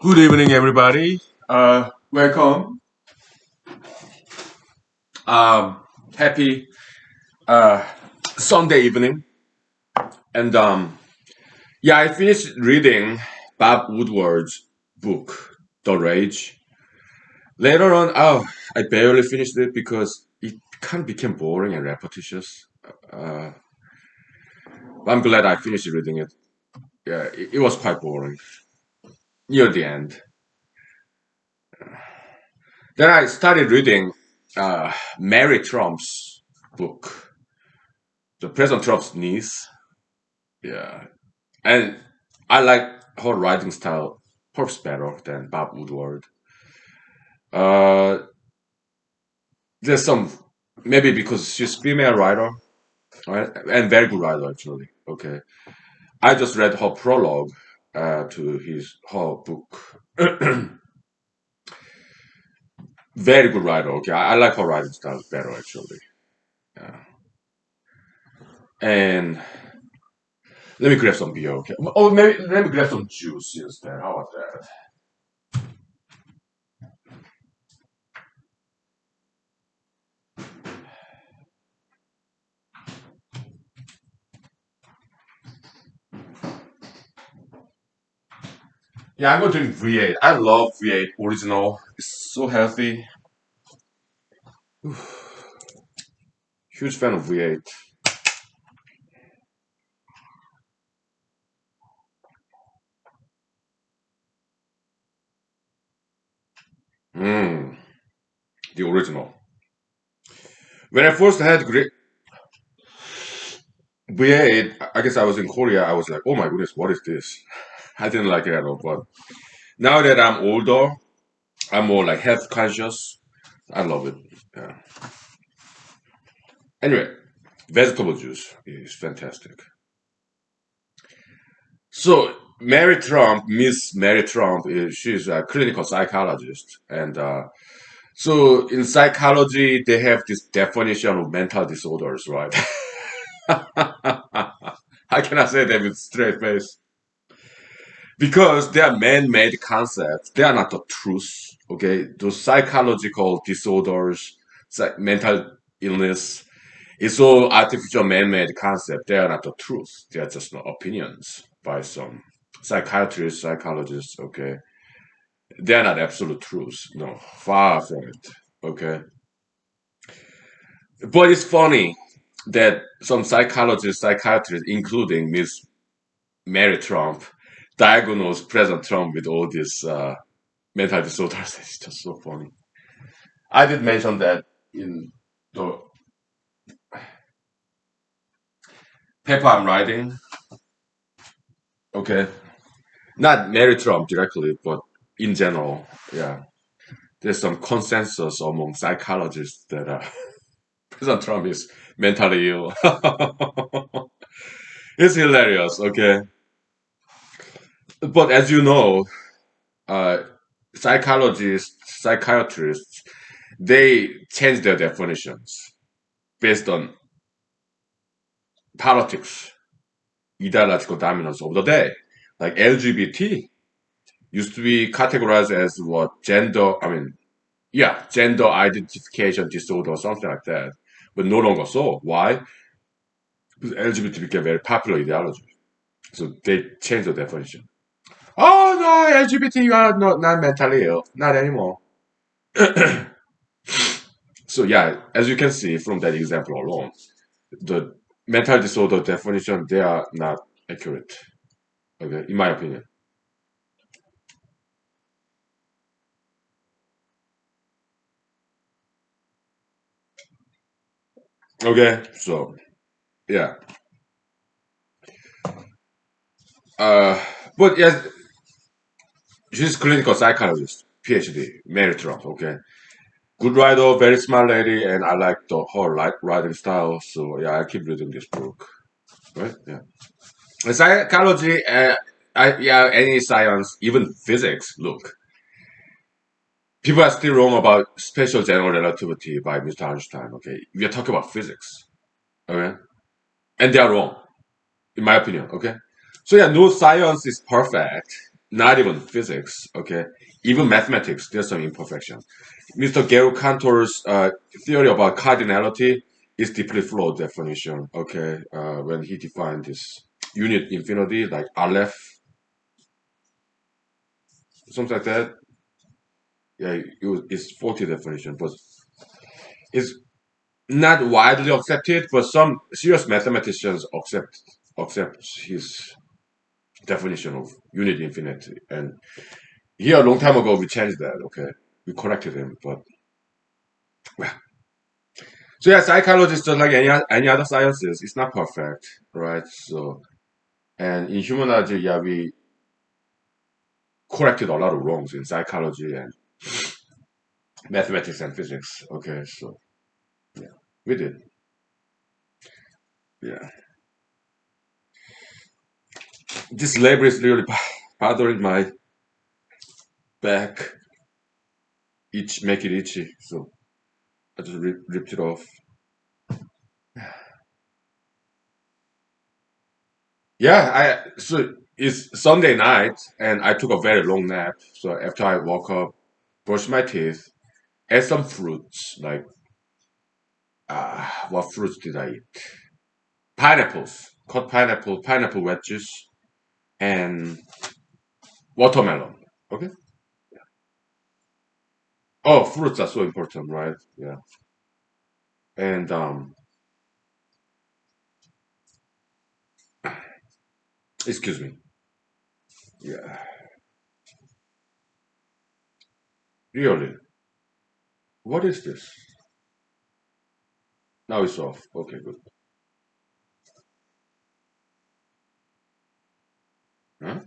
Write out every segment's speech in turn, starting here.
Good evening, everybody. Welcome. Um, Happy uh, Sunday evening. And yeah, I finished reading Bob Woodward's book, The Rage. Later on, I barely finished it because it kind of became boring and repetitious. Uh, I'm glad I finished reading it. Yeah, it was quite boring near the end. Then I started reading Mary Trump's book, the President Trump's niece. Yeah, and I like her writing style perhaps better than Bob Woodward. Uh, there's some maybe because she's female writer, right, and very good writer actually. Okay, I just read her prologue to her book. Very good writer. Okay, I like her writing style better actually. Yeah. And let me grab some beer. Okay. Oh, maybe let me grab some juice instead. How about that? Yeah, I'm gonna drink V8. I love V8 original. It's so healthy. Huge fan of V8. Mm, the original. When I first had V8, I guess I was in Korea. I was like, oh my goodness, what is this? I didn't like it at all. But now that I'm older, I'm more like health conscious. I love it. Yeah. Anyway, vegetable juice is fantastic. So Miss Mary Trump, she's a clinical psychologist, and so in psychology they have this definition of mental disorders, right? I cannot say that with straight face because they are man-made concepts. They are not the truth. Okay, those psychological disorders, mental illness, it's all artificial man-made concept. They are not the truth. They are just opinions by some psychiatrists, psychologists. Okay, they are not absolute truths. No, far from it. Okay, but it's funny that some psychologists, psychiatrists, including Miss Mary Trump, diagnosed President Trump with all these mental disorders. It's just so funny. I did mention that in the paper I'm writing. Okay, not Mary Trump directly, but in general. Yeah, there's some consensus among psychologists that President Trump is mentally ill. It's hilarious. Okay, but as you know, uh, psychologists, psychiatrists, they change their definitions based on politics, ideological dominance of the day. Like LGBT used to be categorized as what gender, I mean, yeah, gender identification disorder or something like that, but no longer so. Why? Because LGBT became very popular ideology. So they changed the definition. Oh no, LGBT, you are not mentally ill. Not anymore. So yeah, as you can see from that example alone, the mental disorder definition, they are not accurate. Okay, in my opinion. Okay, so yeah. Uh, but yes, she's clinical psychologist, PhD, Mary Trump. Okay, good writer, very smart lady, and I like her writing style. So yeah, I keep reading this book. Right? Yeah. And psychology, yeah, any science, even physics. Look, people are still wrong about special general relativity by Mr. Einstein. Okay, we are talking about physics. Okay, and they are wrong, in my opinion. Okay, so yeah, no science is perfect. not even physics, okay? Even mathematics, there's some imperfection. Mr. Gary Cantor's theory about cardinality is deeply flawed definition, okay? When he defined this unit infinity, like Aleph, something like that, yeah, it's faulty definition, but it's not widely accepted, but some serious mathematicians accept his definition of unit infinity. And here, a long time ago, we changed that, okay? We corrected him, but well, so yeah, psychology is just like any other sciences. It's not perfect, right? So and in humanology, yeah, we corrected a lot of wrongs in psychology and mathematics and physics. Okay, so yeah, we did. Yeah, this labor is really bothering my back. Make it itchy. So I just ripped it off. Yeah, I so it's Sunday night and I took a very long nap. So after I woke up, brushed my teeth, ate some fruits like what fruits did I eat? Pineapples, cut pineapple, pineapple wedges, and watermelon. Okay. Oh, fruits are so important, right? Yeah. And excuse me. Yeah. Really? What is this? Now it's off. Okay, good. Huh?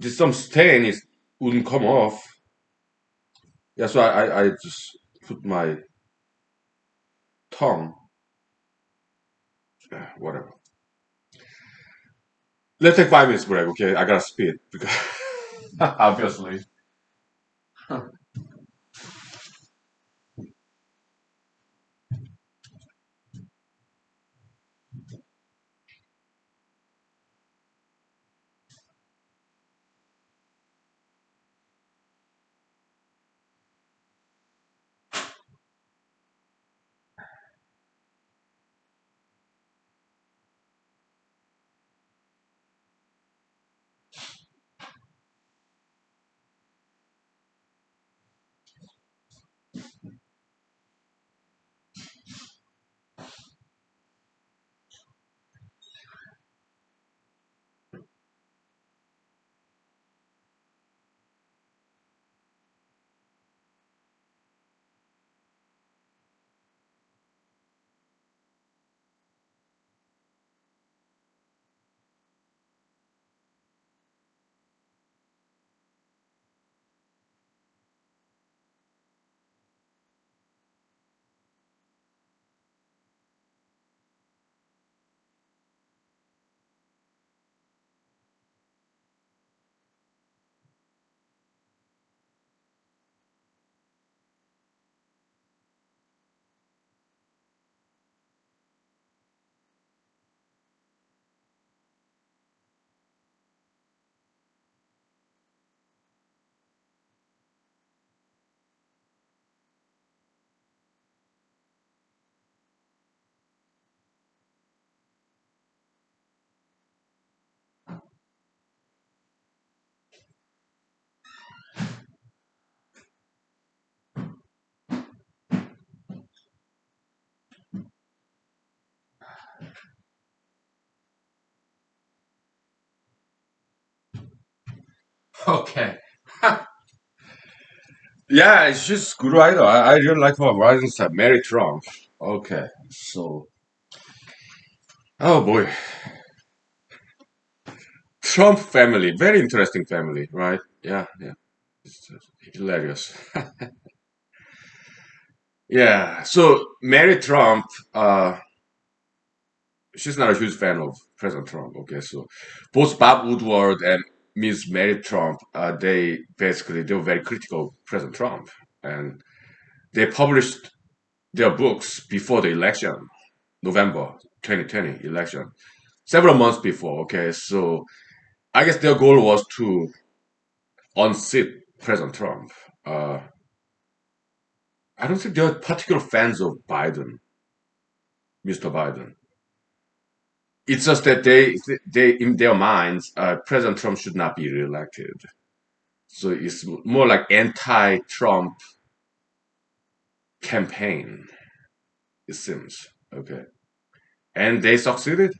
Just some stain is wouldn't come off. Yeah, so I just put my tongue. Whatever. Let's take 5 minutes break, okay? I gotta spit because obviously. Okay. Yeah, she's good writer. I really like her writing style. Mary Trump. Okay, so oh boy, Trump family, very interesting family, right? Yeah, yeah, it's hilarious. Yeah, so Mary Trump, she's not a huge fan of President Trump. Okay, so both Bob Woodward and Miss Mary Trump, they were very critical of President Trump, and they published their books before the election. November 2020 election, several months before. Okay, so I guess their goal was to unseat President Trump. Uh, I don't think they are particular fans of Biden, Mr. Biden. It's just that they in their minds, President Trump should not be reelected. So it's more like anti-Trump campaign, it seems. Okay. And they succeeded.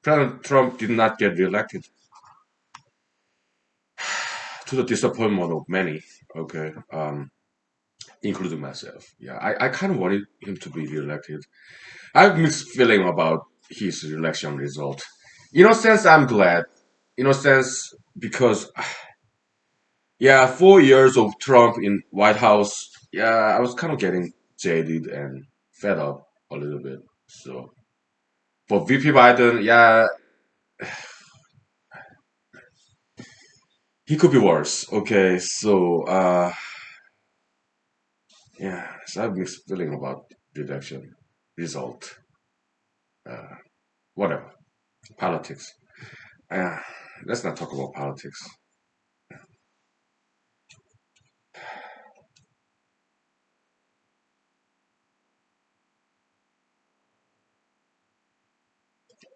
President Trump did not get reelected to the disappointment of many. Okay. Including myself. Yeah, I kind of wanted him to be reelected. I have mixed feeling about his election result. In a sense, I'm glad. In a sense, because yeah, 4 years of Trump in White House, yeah, I was kind of getting jaded and fed up a little bit. So for VP Biden, yeah, he could be worse. Okay, so yeah, so I have mixed feeling about the election result. Uh, whatever, politics. Uh, let's not talk about politics.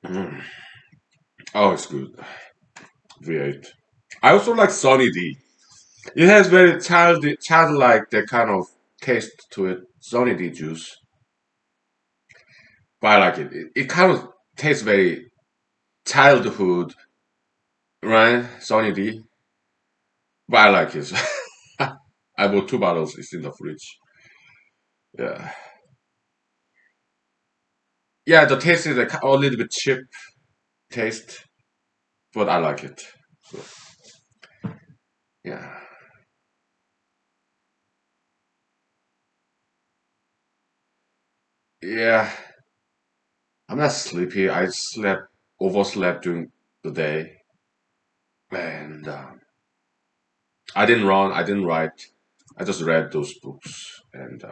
Mm. Oh, it's good. V8. I also like Sunny D. It has very childlike that kind of taste to it. Sunny D juice, but I like it. It kind of tastes very childhood, right? Sunny D, but I like it. I bought 2 bottles. It's in the fridge. Yeah, yeah. The taste is a little bit cheap taste, but I like it. So yeah, yeah. I'm not sleepy. I overslept during the day, and I didn't run. I didn't write. I just read those books, and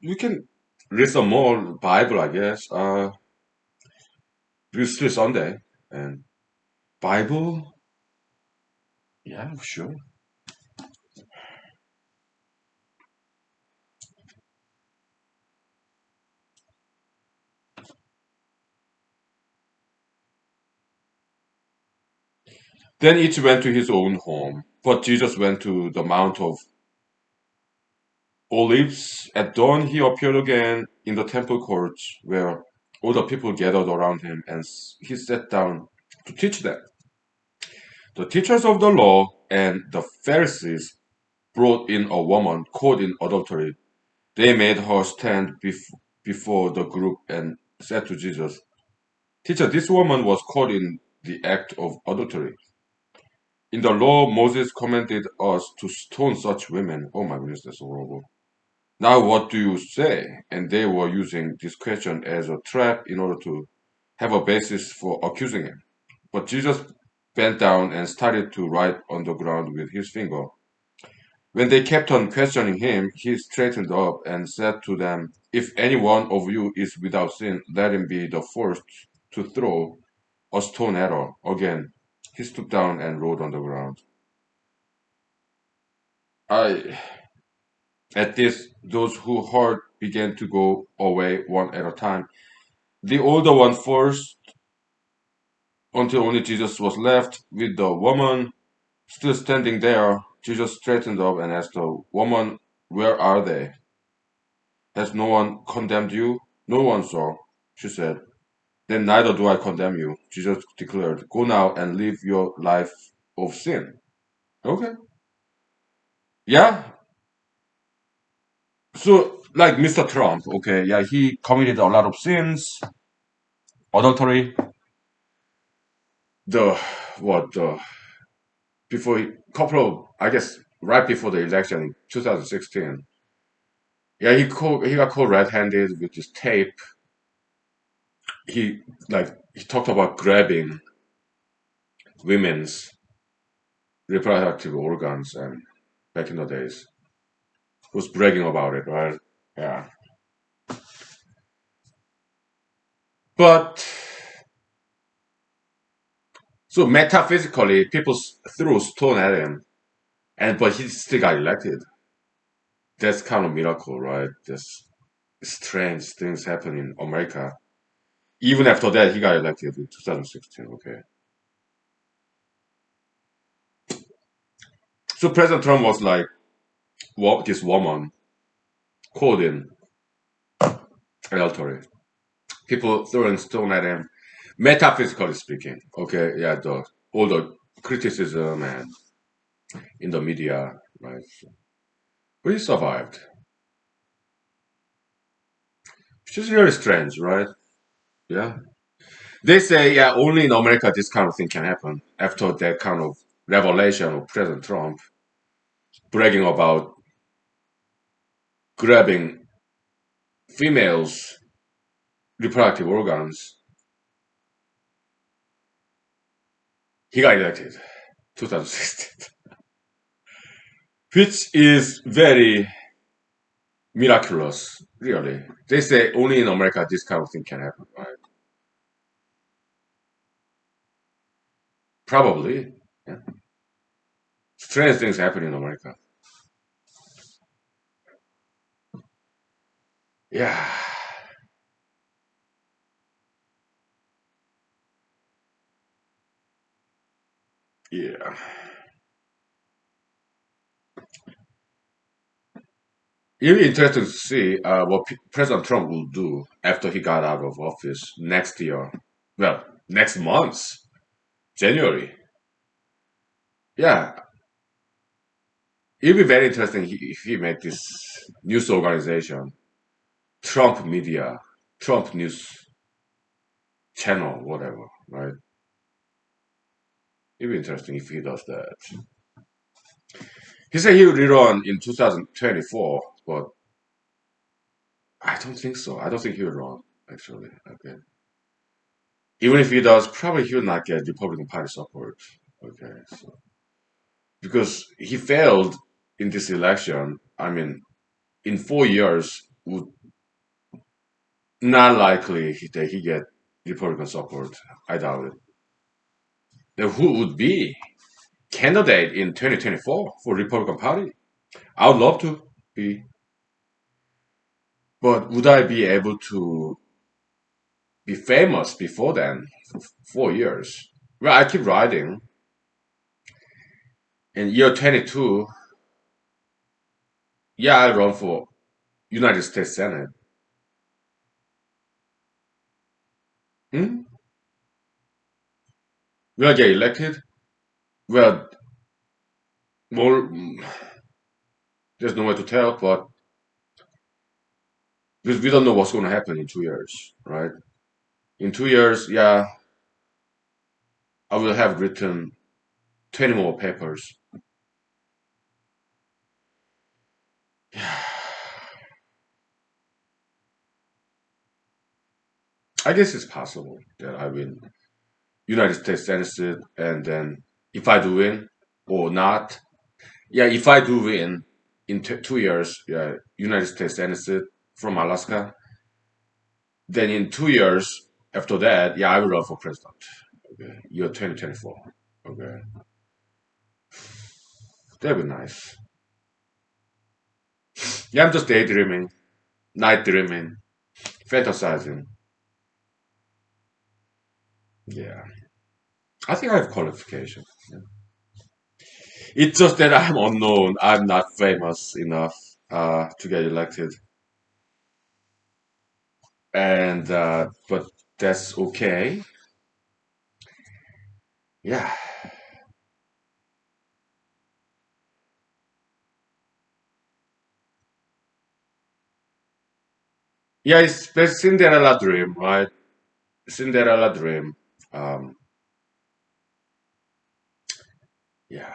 we can read some more Bible, I guess. It's still Sunday, and Bible. Yeah, sure. Then each went to his own home, but Jesus went to the Mount of Olives. At dawn, he appeared again in the temple courts, where all the people gathered around him, and he sat down to teach them. The teachers of the law and the Pharisees brought in a woman caught in adultery. They made her stand before the group and said to Jesus, Teacher, this woman was caught in the act of adultery. In the law, Moses commanded us to stone such women. Oh my goodness, that's horrible. Now, what do you say? And they were using this question as a trap in order to have a basis for accusing him. But Jesus bent down and started to write on the ground with his finger. When they kept on questioning him, he straightened up and said to them, If any one of you is without sin, let him be the first to throw a stone at her. Again, he stooped down and wrote on the ground. I, at this, those who heard began to go away one at a time. The older one first, until only Jesus was left with the woman still standing there. Jesus straightened up and asked the woman, Where are they? Has no one condemned you? No one, sir, she said. Then neither do I condemn you, Jesus declared. Go now and live your life of sin. Okay. Yeah. So, like Mr. Trump, okay, yeah, he committed a lot of sins, adultery, the, what, before, couple of, I guess, right before the election in 2016. Yeah, he got caught red-handed with this tape. He talked about grabbing women's reproductive organs and back in the days. Was bragging about it, right? Yeah. But so metaphysically, people threw stone at him, and but he still got elected. That's kind of miracle, right? There's strange things happen in America. Even after that, he got elected in 2016. Okay. So President Trump was like, "What this woman called in adultery." People throwing stone at him, metaphysically speaking. Okay, yeah, all the criticism and in the media, right? But he survived, which is really strange, right? Yeah. They say, yeah, only in America this kind of thing can happen. After that kind of revelation of President Trump bragging about grabbing females' reproductive organs, he got elected 2016, which is very miraculous, really. They say only in America this kind of thing can happen, right? Probably. Yeah. Strange things happen in America. Yeah. Yeah. It'll be interesting to see what President Trump will do after he got out of office next year. Well, next month, January. Yeah, it'll be very interesting if he make this news organization, Trump Media, Trump News Channel, whatever, right? It'll be interesting if he does that. He said he would rerun in 2024, but I don't think so. I don't think he will run, actually. Okay. Even if he does, probably he will not get Republican Party support. Okay. So because he failed in this election, I mean, in 4 years, would not likely that he get Republican support. I doubt it. Then who would be candidate in 2024 for Republican Party? I would love to be, but would I be able to be famous before then? For 4 years. Well, I keep writing. In year 22, yeah, I run for United States Senate. Hmm? Will I get elected? Well, more, there's no way to tell, but because we don't know what's going to happen in 2 years, right? In 2 years, yeah, I will have written 20 more papers. I guess it's possible that I win United States Senate, and then if I do win or not, yeah, if I do win in 2 years, yeah, United States Senate from Alaska, then in 2 years after that, yeah, I will run for president. Okay, year 2024. Okay, that'd be nice. Yeah, I'm just daydreaming, night dreaming, fantasizing. Yeah, I think I have qualification. Yeah. It's just that I'm unknown. I'm not famous enough to get elected, and but that's okay. Yeah, yeah. It's the Cinderella dream, right? Cinderella dream. Um, yeah.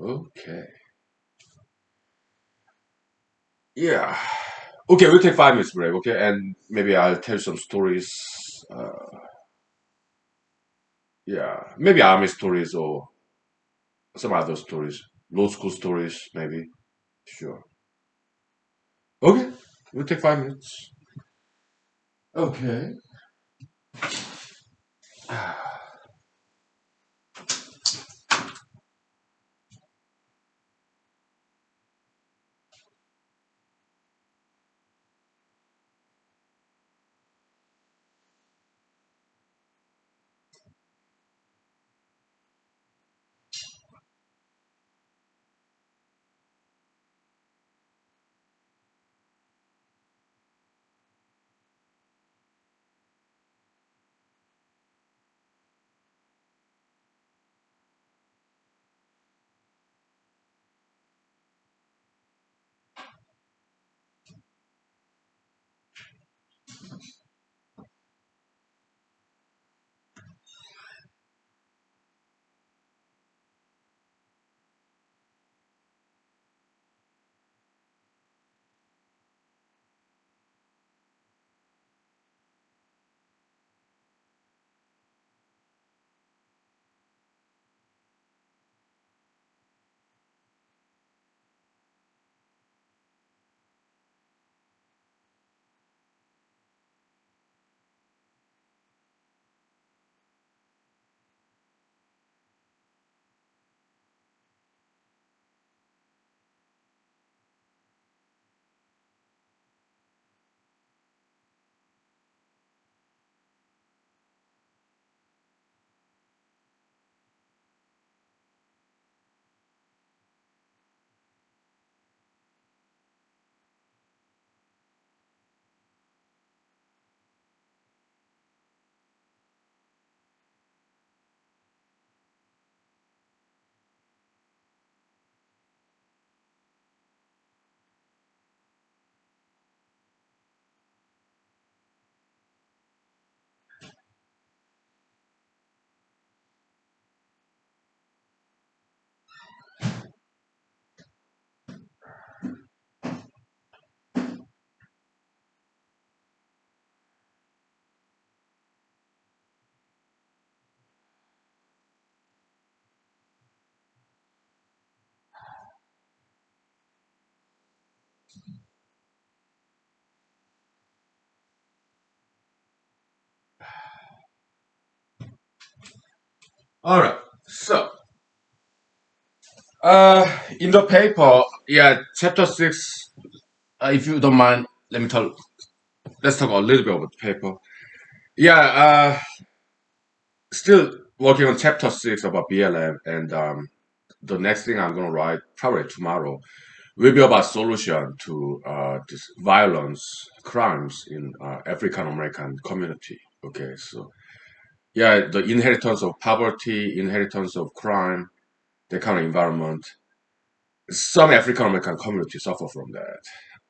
Okay. Yeah. Okay, we'll take 5 minutes break. Okay, and maybe I'll tell some stories. Yeah, maybe army stories or some other stories. law school stories, maybe. Sure. Okay, we'll take 5 minutes. Okay. All right. So, in the paper, yeah, chapter six. If you don't mind, let me talk. Let's talk a little bit about the paper. Yeah. Still working on chapter six about BLM, and the next thing I'm gonna write probably tomorrow will be about solution to this violence, crimes in African American community. Okay, so yeah, the inheritance of poverty, inheritance of crime, that kind of environment. Some African American communities suffer from that.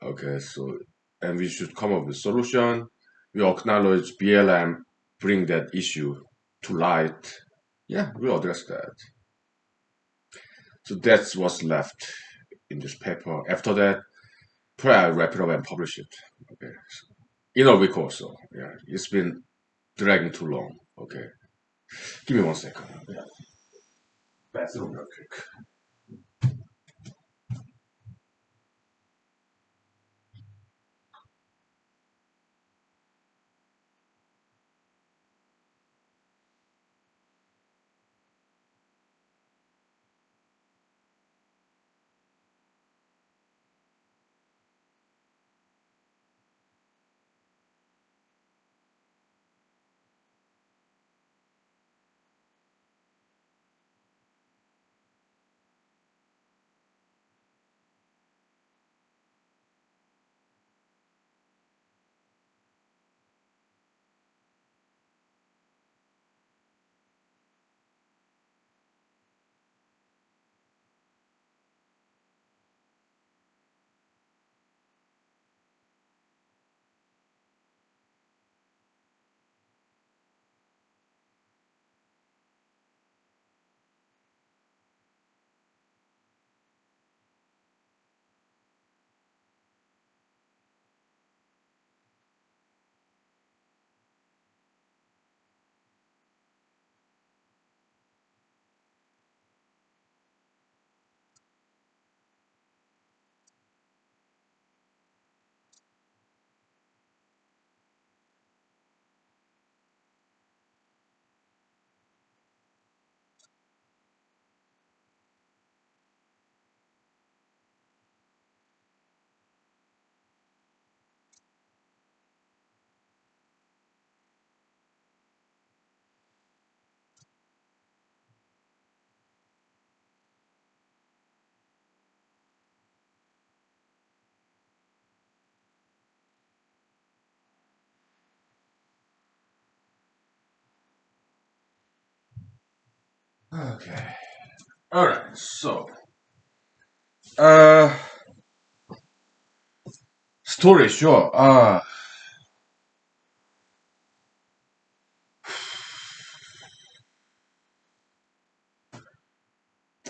Okay, so and we should come up with solution. We acknowledge BLM, bring that issue to light. Yeah, we'll address that. So that's what's left in this paper. After that, probably I'll wrap it up and publish it. Okay, so in a week or so. Yeah, it's been dragging too long. Okay, give me 1 second. Yeah, bathroom real quick. Okay. All right. So, uh, story, sure.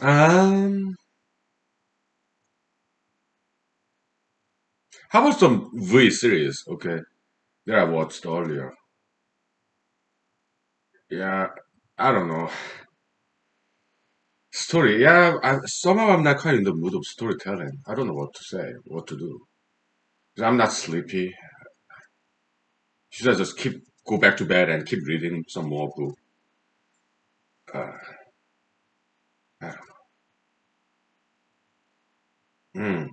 Um, how about some V series? Okay, that I watched earlier. Yeah, I don't know. Story. Yeah, somehow I'm not quite in the mood of storytelling. I don't know what to say, what to do. 'Cause I'm not sleepy. Should I just keep go back to bed and keep reading some more book? Uh, I don't know.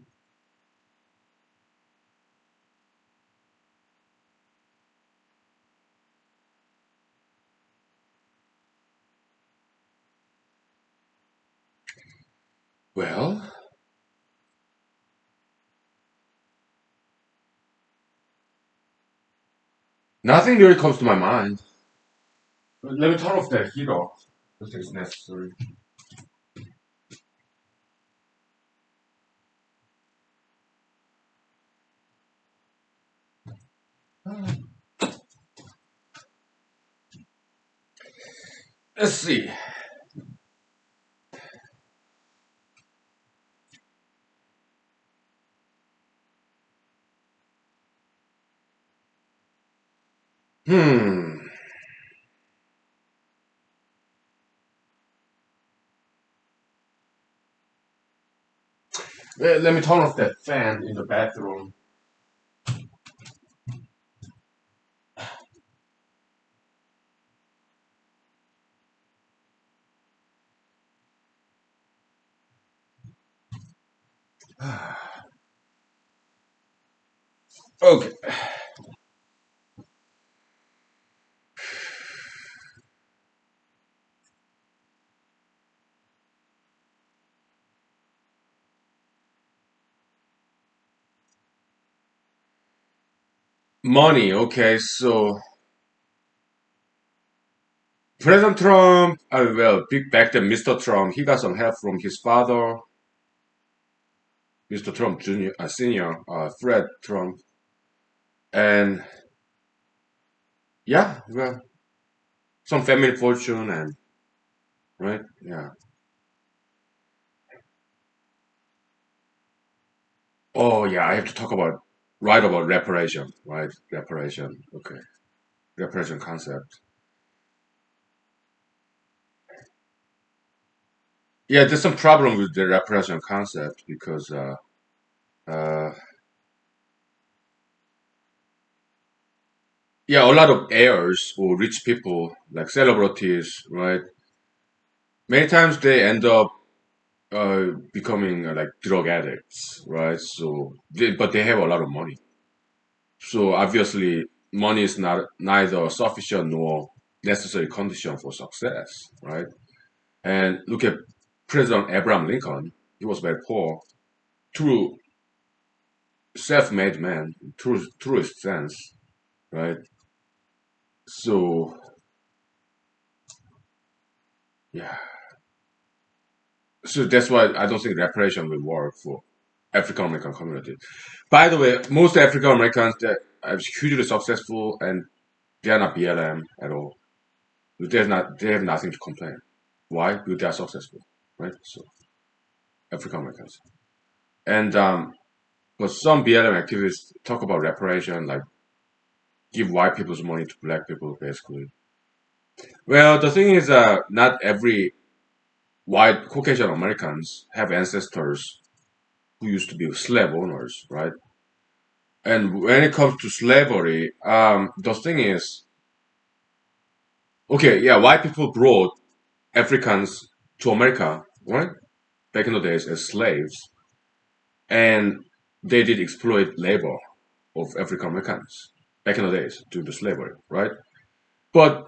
Well, nothing really comes to my mind. Let me turn off the heater. I think it's necessary. Let's see. Hmm. Let me turn off that fan in the bathroom. Okay. Money. Okay. So President Trump. Well, big back then, Mr. Trump. He got some help from his father, Mr. Trump Jr. Senior, Fred Trump, and yeah, well, some family fortune and right. Yeah. Oh yeah, I have to talk about right about reparation. Right, reparation. Okay, reparation concept. Yeah, there's some problem with the reparation concept because uh, yeah, a lot of heirs or rich people like celebrities, right? Many times they end up becoming like drug addicts, right? But they have a lot of money. So obviously, money is not neither sufficient nor necessary condition for success, right? And look at President Abraham Lincoln. He was very poor, true self-made man, truest sense, right? So yeah, so that's why I don't think reparation will work for African American community. By the way, most African Americans that are hugely successful and they are not BLM at all. They have nothing to complain. Why? Because they are successful, right? So African Americans and but some BLM activists talk about reparation, like give white people's money to black people, basically. Well, the thing is, not every white Caucasian Americans have ancestors who used to be slave owners, right? And when it comes to slavery, the thing is, okay, yeah, white people brought Africans to America, right? Back in the days as slaves, and they did exploit labor of African Americans back in the days due to slavery, right? But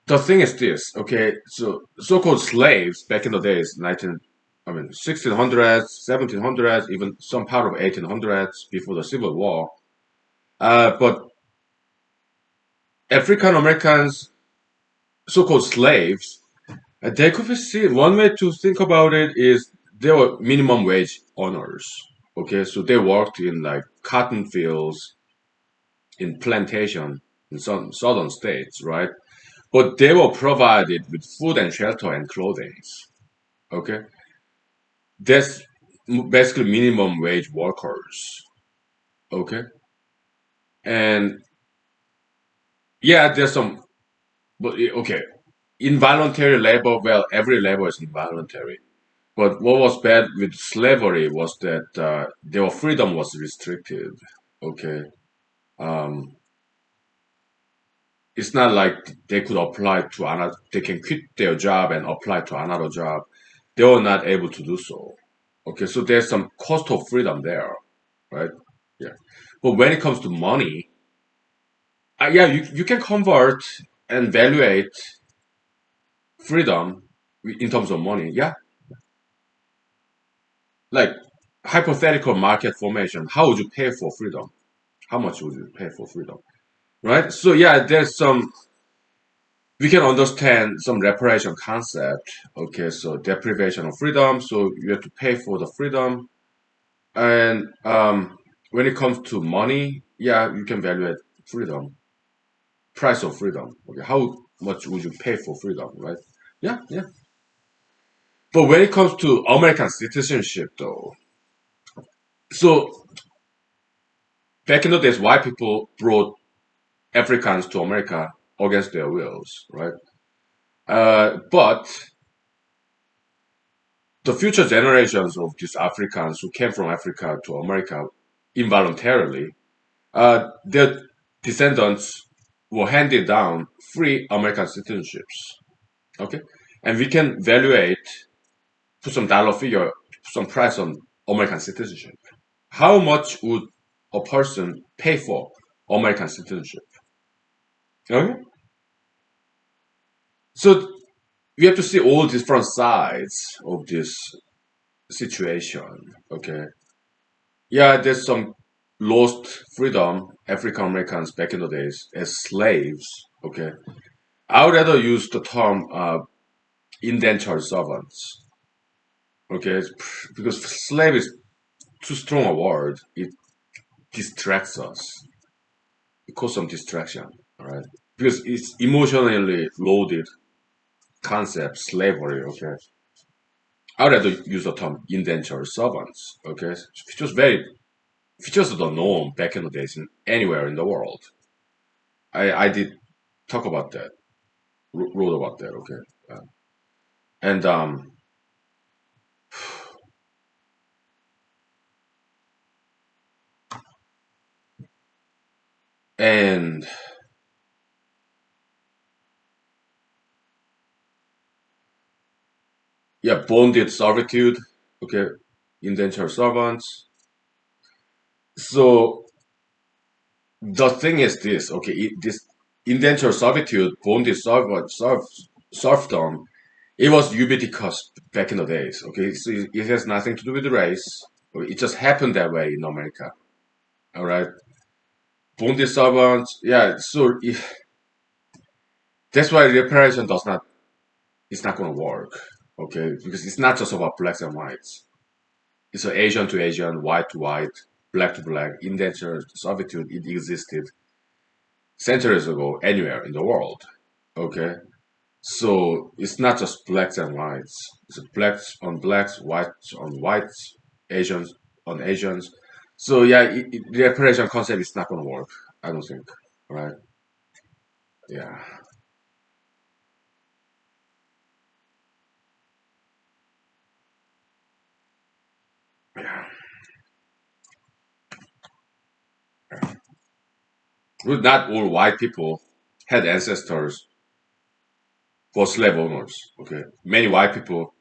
the thing is this, okay, so so-called slaves back in the days, 1600s, 1700s, even some part of 1800s before the Civil War. But African Americans, so-called slaves, They could be seen. One way to think about it is they were minimum wage owners. Okay, so they worked in like cotton fields, in plantation in some southern states, right? But they were provided with food and shelter and clothing. Okay, that's basically minimum wage workers. Okay, and yeah, there's some, but okay, involuntary labor. Well, every labor is involuntary. But what was bad with slavery was that their freedom was restricted. Okay, um, it's not like they could apply to another. They can quit their job and apply to another job. They were not able to do so. Okay, so there's some cost of freedom there, right? Yeah. But when it comes to money, yeah, you can convert and evaluate freedom in terms of money. Yeah, like hypothetical market formation. How would you pay for freedom? How much would you pay for freedom? Right? So yeah, there's some we can understand some reparation concept. Okay, so deprivation of freedom. So you have to pay for the freedom, and when it comes to money, yeah, you can evaluate freedom, price of freedom. Okay, how much would you pay for freedom? Right? Yeah, yeah. But when it comes to American citizenship, though, so back in the days, white people brought Africans to America against their wills, right? But the future generations of these Africans who came from Africa to America involuntarily, their descendants were handed down free American citizenships. Okay, and we can evaluate, put some dollar figure, some price on American citizenship. How much would a person pay for American citizenship? Okay, so we have to see all different sides of this situation. Okay, yeah, there's some lost freedom African Americans back in the days as slaves. Okay, I would rather use the term indentured servants. Okay, because slave is too strong a word. It distracts us. It causes some distraction. All right, because it's emotionally loaded concept, slavery. Okay, I would rather use the term indentured servants. Okay, which was very, which was the norm back in the days in anywhere in the world. I did talk about that, wrote about that. Okay, uh, and and yeah, bonded servitude. Okay, indentured servants. So the thing is this. Okay, this indentured servitude, bonded serfdom. It was ubiquitous back in the days. Okay, so it has nothing to do with race. It just happened that way in America. All right, bonded servants. Yeah, so that's why reparation does not. It's not going to work. Okay, because it's not just about blacks and whites. It's an Asian to Asian, white to white, black to black. Indentured servitude. It existed centuries ago anywhere in the world. Okay, so it's not just blacks and whites. It's blacks on blacks, whites on whites, Asians on Asians. So yeah, the reparation concept is not going to work. I don't think. Right? Yeah. Yeah. Well, not all white people had ancestors for slave owners. Okay, many white people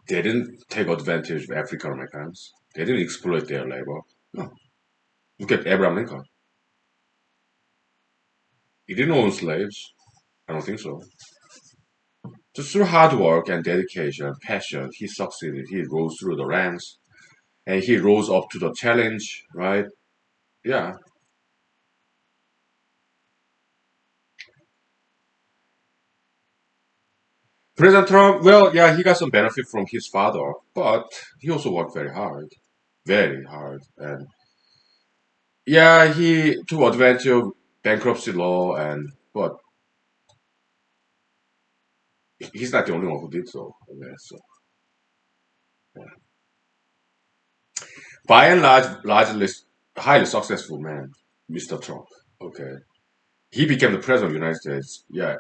they didn't take advantage of African Americans. They didn't exploit their labor. No. Look at Abraham Lincoln. He didn't own slaves. I don't think so. Just through hard work and dedication, passion, he succeeded. He rose through the ranks and he rose up to the challenge, right? Yeah. President Trump, well, yeah, he got some benefit from his father, but he also worked very hard, and yeah, he took advantage of bankruptcy law, and but he's not the only one who did so. Okay, so yeah. By and largely highly successful man, Mr. Trump. Okay, he became the president of the United States. Yeah,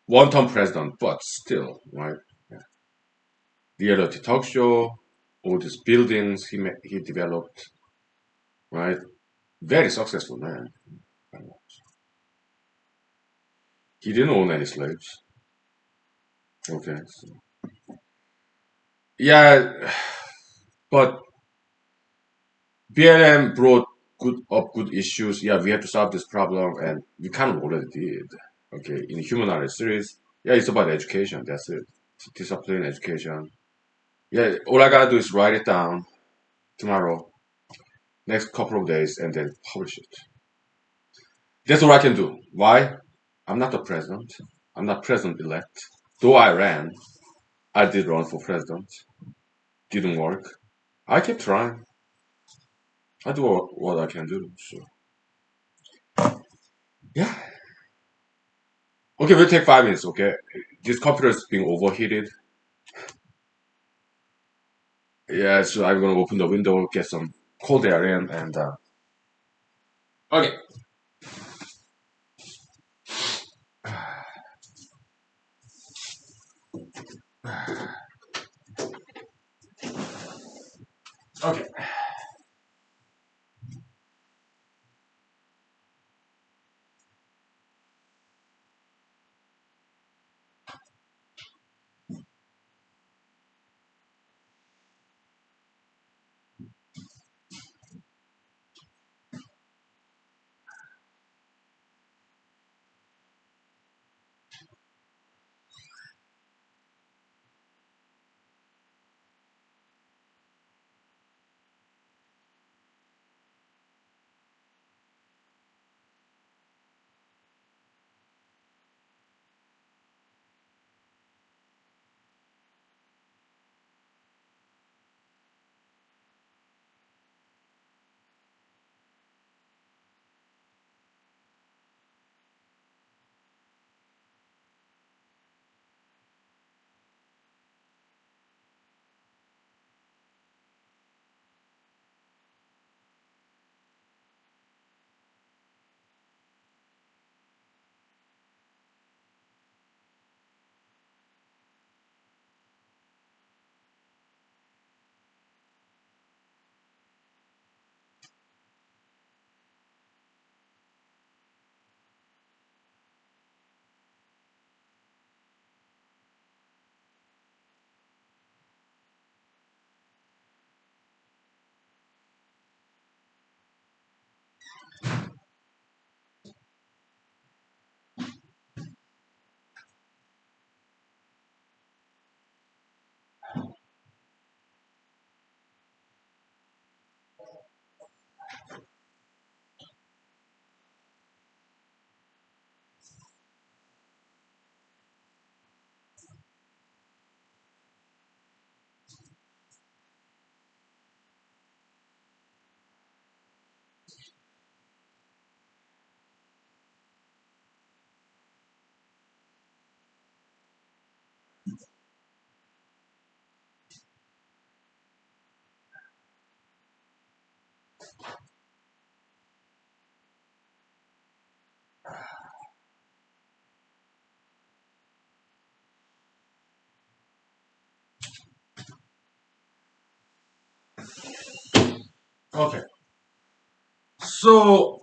one-term president, but still, right? Yeah. Reality talk show, all these buildings he developed, right? Very successful man. He didn't own any slaves. Okay, so, yeah, but BLM brought good issues. Yeah, we have to solve this problem, and we kind of already did. Okay, in humanology series, yeah, it's about education. That's it. Discipline, education. Yeah, all I gotta do is write it down tomorrow, next couple of days, and then publish it. That's all I can do. Why? I'm not the president. I'm not president elect. Though I ran, I did run for president. Didn't work. I kept trying. I do what I can do. So yeah. Okay, we'll take 5 minutes. Okay, this computer is being overheated. Yeah, so I'm gonna open the window, get some cold air in, and okay, okay, okay. So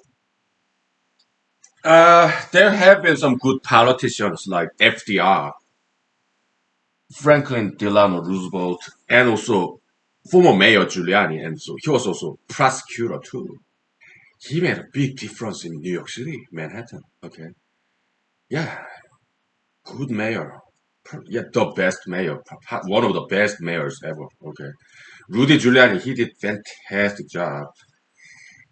there have been some good politicians like FDR, Franklin Delano Roosevelt, and also former Mayor Giuliani, and so he was also prosecutor too. He made a big difference in New York City, Manhattan. Okay, yeah, good mayor. Yeah, the best mayor, one of the best mayors ever. Okay, Rudy Giuliani, he did fantastic job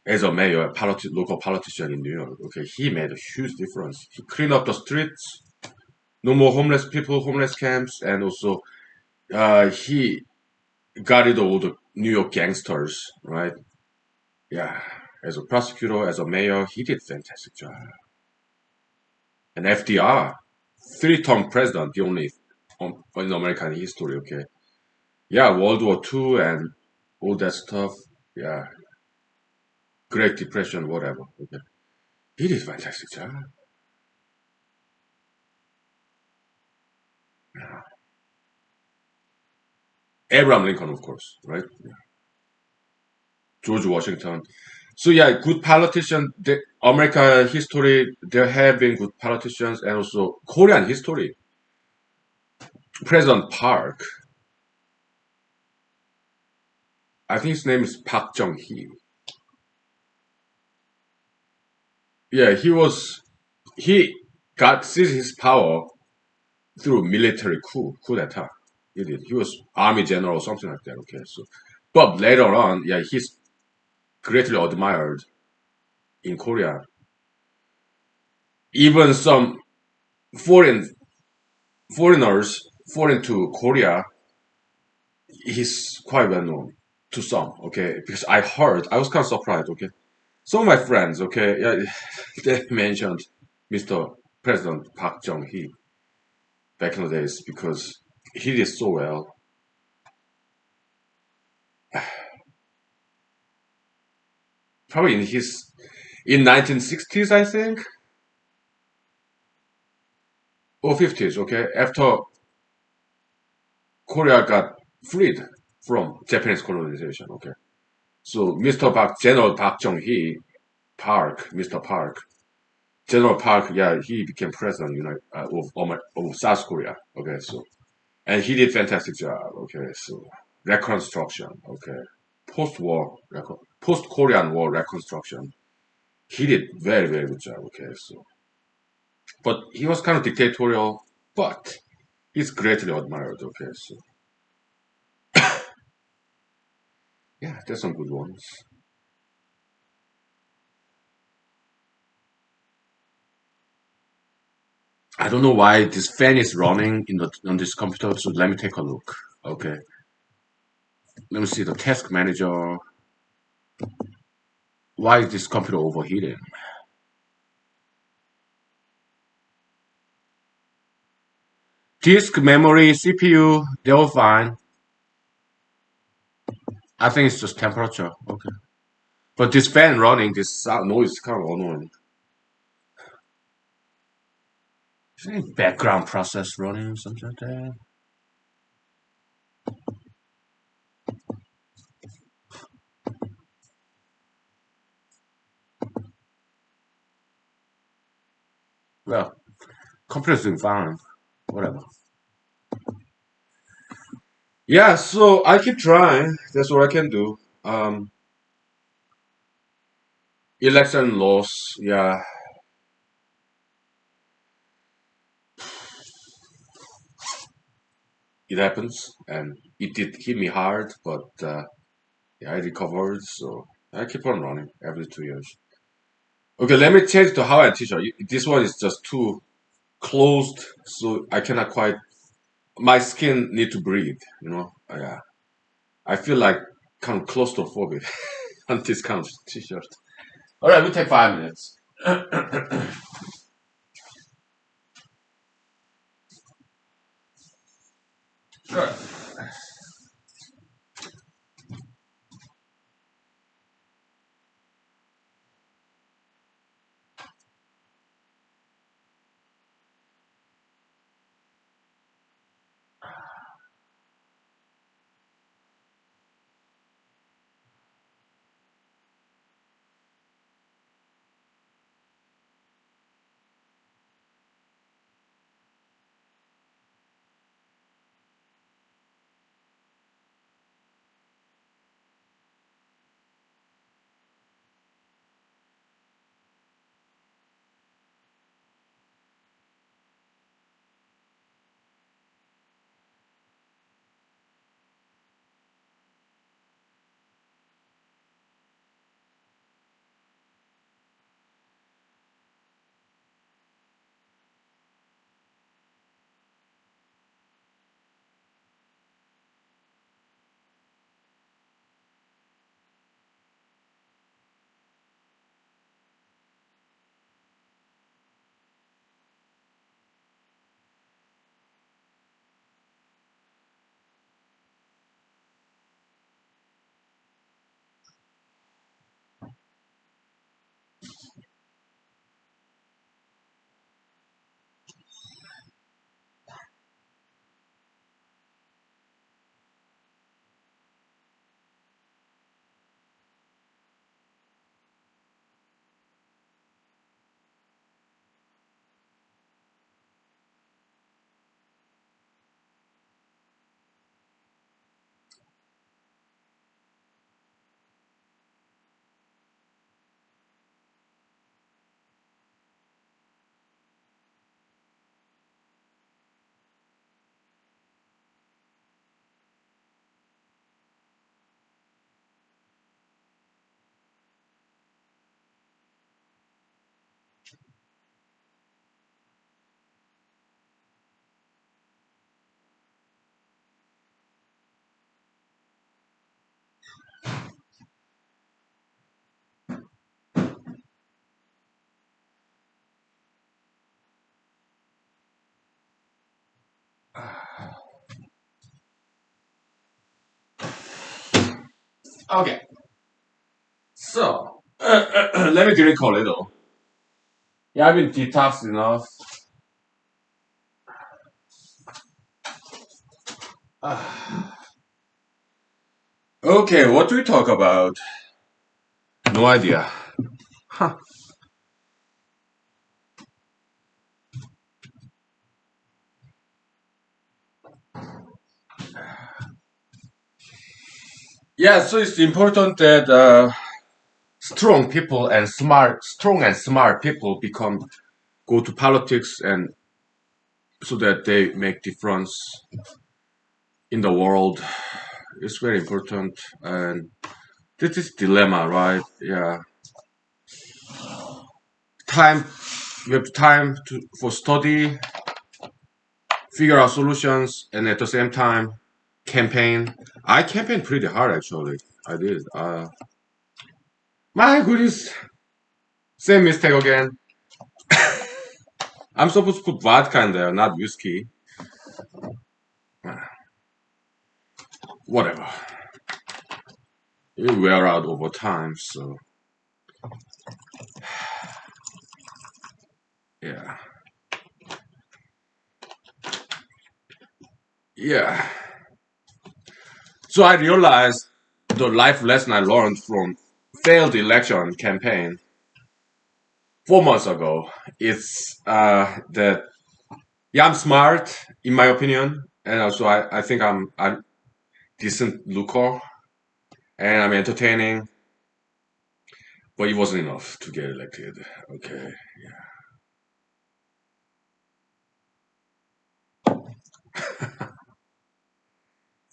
as a mayor, local politician in New York. Okay, he made a huge difference. He cleaned up the streets. no more homeless people, homeless camps, and also he got rid of all the New York gangsters, right? Yeah, as a prosecutor, as a mayor, he did fantastic job. And FDR, three-term president, the only in American history. Okay, yeah, World War II and all that stuff. Yeah, Great Depression, whatever. Okay, he did fantastic job. Abraham Lincoln, of course, right? George Washington. So yeah, good politician. The American history, there have been good politicians, and also Korean history. President Park, I think his name is Park Jong-hee. Yeah, he got seized his power through military coup d'etat. He did. He was army general or something like that. Okay, so but later on, yeah, he's greatly admired in Korea. Even some foreign foreigners foreign to Korea, he's quite well known to some. Okay, because I was kind of surprised. Okay, some of my friends, okay, yeah, they mentioned Mr. President Park Jong Hee back in the days because he did so well. Probably in 1960s, I think, or 50s. Okay, after Korea got freed from Japanese colonization. Okay, so Mr. Park, General Park Jong Hee, Mr. Park, General Park, yeah, he became president, of South Korea. Okay, so and he did fantastic job. Okay, so reconstruction. Okay, post Korean War reconstruction. He did very good job. Okay, so but he was kind of dictatorial, but he's greatly admired. Okay, so yeah, there's some good ones. I don't know why this fan is running on this computer. So let me take a look. Okay, let me see the task manager. Why is this computer overheating? Disk, memory, CPU, they're all fine. I think it's just temperature. Okay. But this fan running, this sound noise is kind of annoying. Is there any background process running, something like that? Well, computer's doing fine. Whatever. Yeah, so I keep trying. That's what I can do. Election loss, yeah, it happens, and it did hit me hard, but yeah, I recovered. So I keep on running every 2 years. Okay, let me change to how I teach. This one is just too closed, so I cannot quite. My skin need to breathe. Yeah. I feel like kind of claustrophobic on this kind of t-shirt. All right, we take 5 minutes. Sure. Okay, so let me drink a little. Yeah, I've been detoxed enough. Okay, what do we talk about? No idea. Huh. Yeah, so it's important that strong and smart people become go to politics and so that they make difference in the world. It's very important, and this is dilemma, right? Yeah, time we have time to for study, figure out solutions, and at the same time campaign. I campaigned pretty hard actually. I did. My goodness, same mistake again. I'm supposed to put vodka in there, not whiskey. Whatever. It will wear out over time. So yeah, yeah. So I realized the life lesson I learned from failed election campaign 4 months ago. It's that yeah, I'm smart in my opinion, and also I think I'm decent looker and I'm entertaining, but it wasn't enough to get elected. Okay,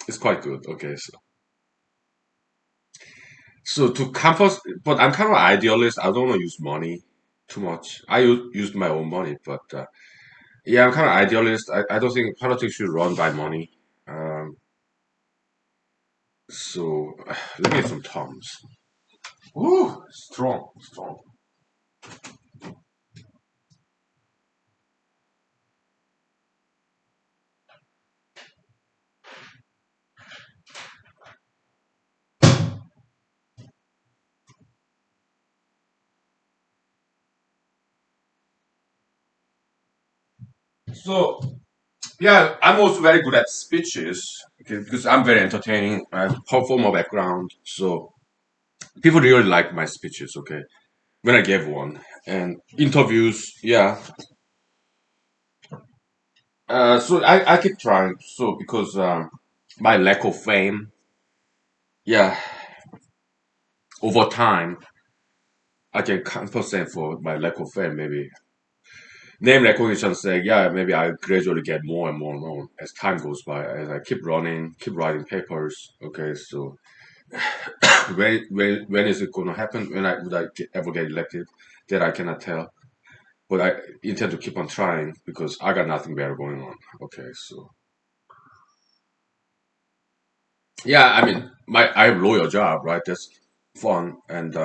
it's quite good. Okay, so to campus, but I'm kind of idealist. I don't want to use money too much. I used my own money, but yeah, I'm kind of idealist. I don't think politics should run by money. Um, so let me get some Tums. Ooh, strong, strong. So yeah, I'm also very good at speeches because I'm very entertaining. I have performer background, so people really like my speeches. Okay, when I gave one and interviews, yeah. So I keep trying. So because my lack of fame, yeah, over time I can compensate for my lack of fame. Maybe name recognition saying, yeah, maybe I gradually get more and more known as time goes by, as I keep running, keep writing papers. Okay, so when is it going to happen? When I would ever get elected? That I cannot tell. But I intend to keep on trying because I got nothing better going on. Okay, so yeah, I mean, I have a lawyer job, right? That's fun and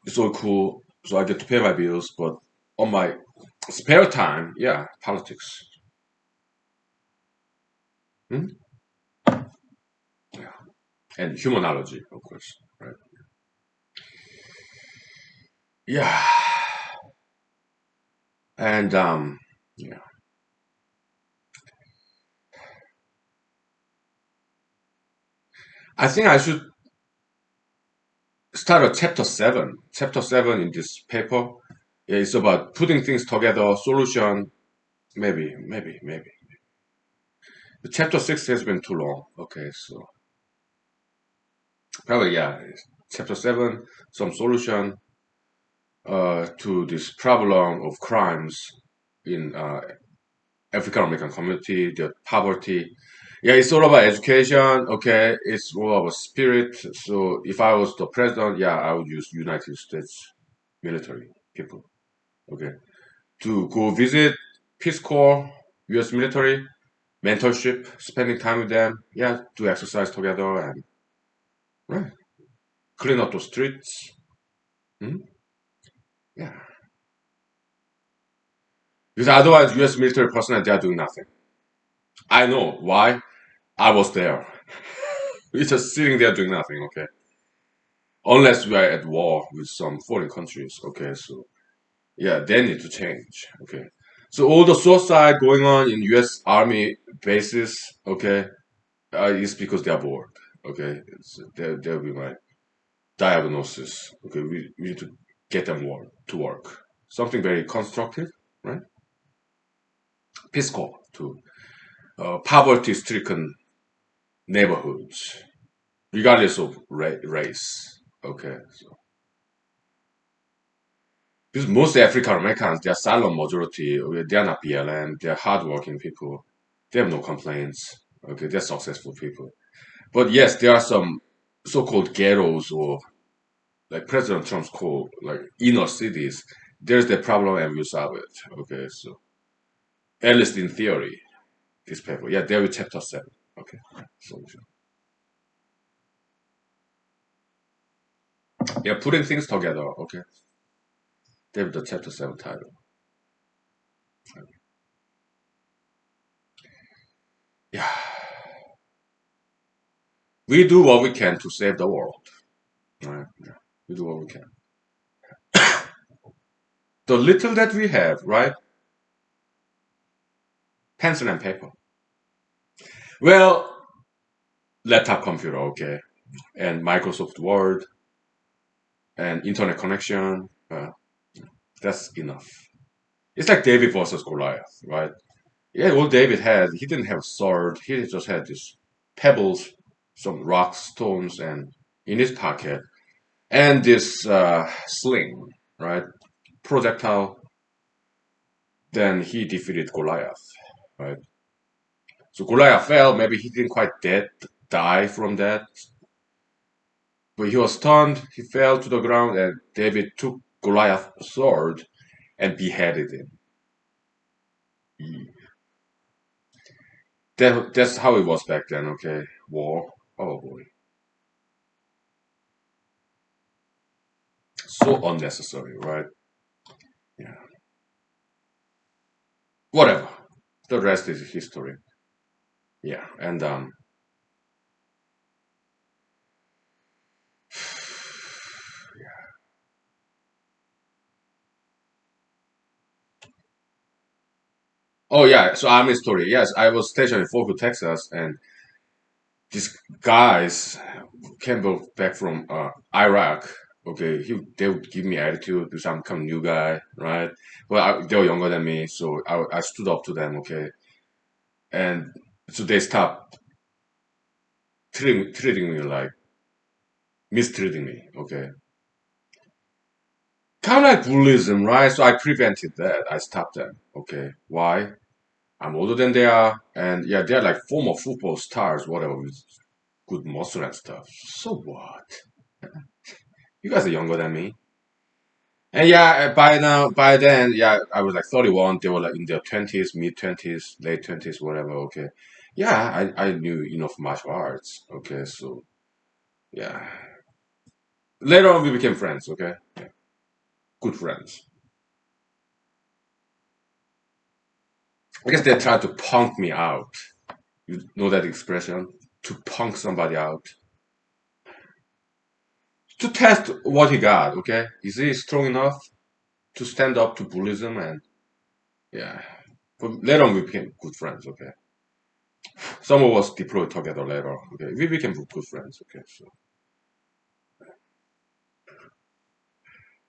it's so cool. So I get to pay my bills, but on my spare time, yeah, politics. Hmm? Yeah, and humanology, of course, right? Yeah, and yeah, I think I should start a chapter seven. Chapter seven in this paper. Yeah, it's about putting things together, solution. Maybe. The chapter six has been too long. Okay, so probably yeah. Chapter seven, some solution to this problem of crimes in African American community, the poverty. Yeah, it's all about education. Okay, it's all about spirit. So if I was the president, yeah, I would use United States military people. Okay, to go visit Peace Corps, U.S. military, mentorship, spending time with them. Yeah, to exercise together and right, clean up the streets. Hmm? Yeah, because otherwise, U.S. military personnel they are doing nothing. I know why. I was there. We're just sitting there doing nothing, okay? Unless we are at war with some foreign countries, okay? So yeah, they need to change, okay? So all the suicide going on in U.S. Army bases, okay, is because they are bored, okay? They'll be my diagnosis, okay? We need to get them to work. Something very constructive, right? Peace Corps to poverty-stricken neighborhoods, regardless of race. Okay, so because most African Americans, they are silent majority. Okay, they are not BLM. They are hardworking people. They have no complaints. Okay, they're successful people. But yes, there are some so-called ghettos or like President Trump's called like inner cities. There's the problem and we solve it. Okay, so at least in theory, this paper. Yeah, there is chapter 7. Okay, solution. Yeah, putting things together. Okay, there's the chapter 7 title. Yeah, we do what we can to save the world. Right? Yeah. We do what we can. The little that we have, right? Pencil and paper. Well, laptop computer, okay, and Microsoft Word and internet connection. That's enough. It's like David versus Goliath, right? Yeah, all David had, he didn't have a sword. He just had these pebbles, some rocks, stones, and in his pocket, and this sling, right? Projectile. Then he defeated Goliath, right? So Goliath fell. Maybe he didn't quite die from that, but he was stunned. He fell to the ground, and David took Goliath's sword and beheaded him. That's how it was back then. Okay, war. Oh boy, so unnecessary, right? Yeah. Whatever. The rest is history. Yeah, and oh yeah. So army story. Yes, I was stationed in Fort Hood, Texas, and these guys came back from Iraq. Okay, they would give me attitude because I'm kind of new guy, right? Well, they were younger than me, so I stood up to them. Okay, and so they stopped treating me like mistreating me. Okay, kind of like bullyism, right? So I prevented that. I stopped them. Okay, why? I'm older than they are, and yeah, they're like former football stars, whatever, with good muscle and stuff. So what? You guys are younger than me. And yeah, by then, yeah, I was like 31. They were like in their 20s, mid 20s, late 20s, whatever. Okay. Yeah, I knew enough martial arts. Okay. So, yeah. Later on, we became friends. Okay. Yeah. Good friends. I guess they tried to punk me out. You know that expression? To punk somebody out. To test what he got. Okay. Is he strong enough to stand up to bullyism? And yeah. But later on, we became good friends. Okay. Some of us deployed together later. Okay, we became good friends. Okay, so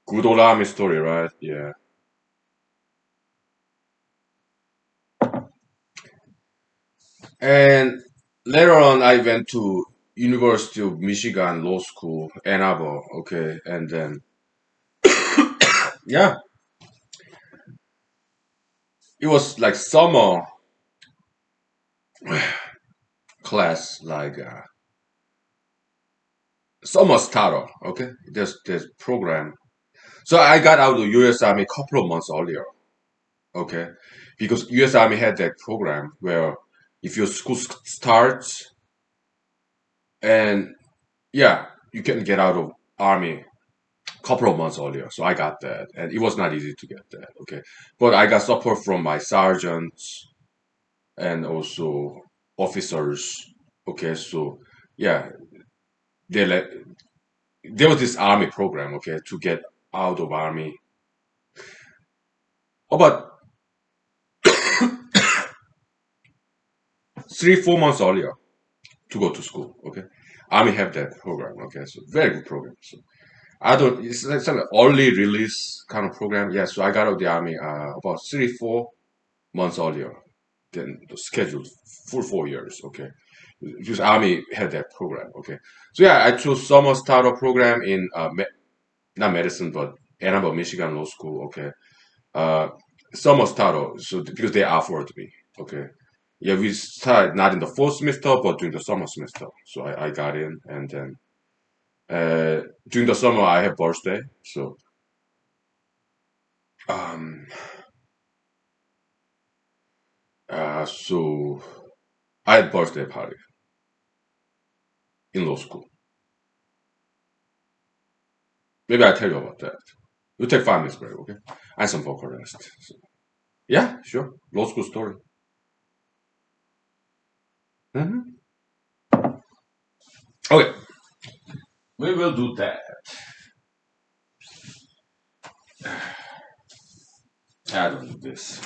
good old army story, right? Yeah. And later on, I went to University of Michigan Law School, Ann Arbor. Okay, and then yeah, it was like summer class, like summer starter. Okay, there's program. So I got out of the U.S. Army a couple of months earlier. Okay, because U.S. Army had that program where if your school starts and yeah, you can get out of army a couple of months earlier. So I got that, and it was not easy to get that. Okay, but I got support from my sergeants and also officers. Okay, so yeah, they let there was this army program, okay, to get out of army about 3 4 months earlier to go to school. Okay, army have that program. Okay, so very good program. So I don't. It's like some early release kind of program. Yeah, so I got out of the army about 3 4 months earlier than the scheduled full 4 years. Okay, because army had that program. Okay, so yeah, I chose summer starter program in not medicine but Ann Arbor, Michigan Law School. Okay, uh, summer starter. So because they offered me. Okay. Yeah, we started not in the fall semester, but during the summer semester. So I got in, and then during the summer I have birthday. So um, so I had birthday party in law school. Maybe I tell you about that. You take 5 minutes break, okay? And some vocal rest. So, yeah, sure. Law school story. Hmm. Okay, we will do that. I don't do this.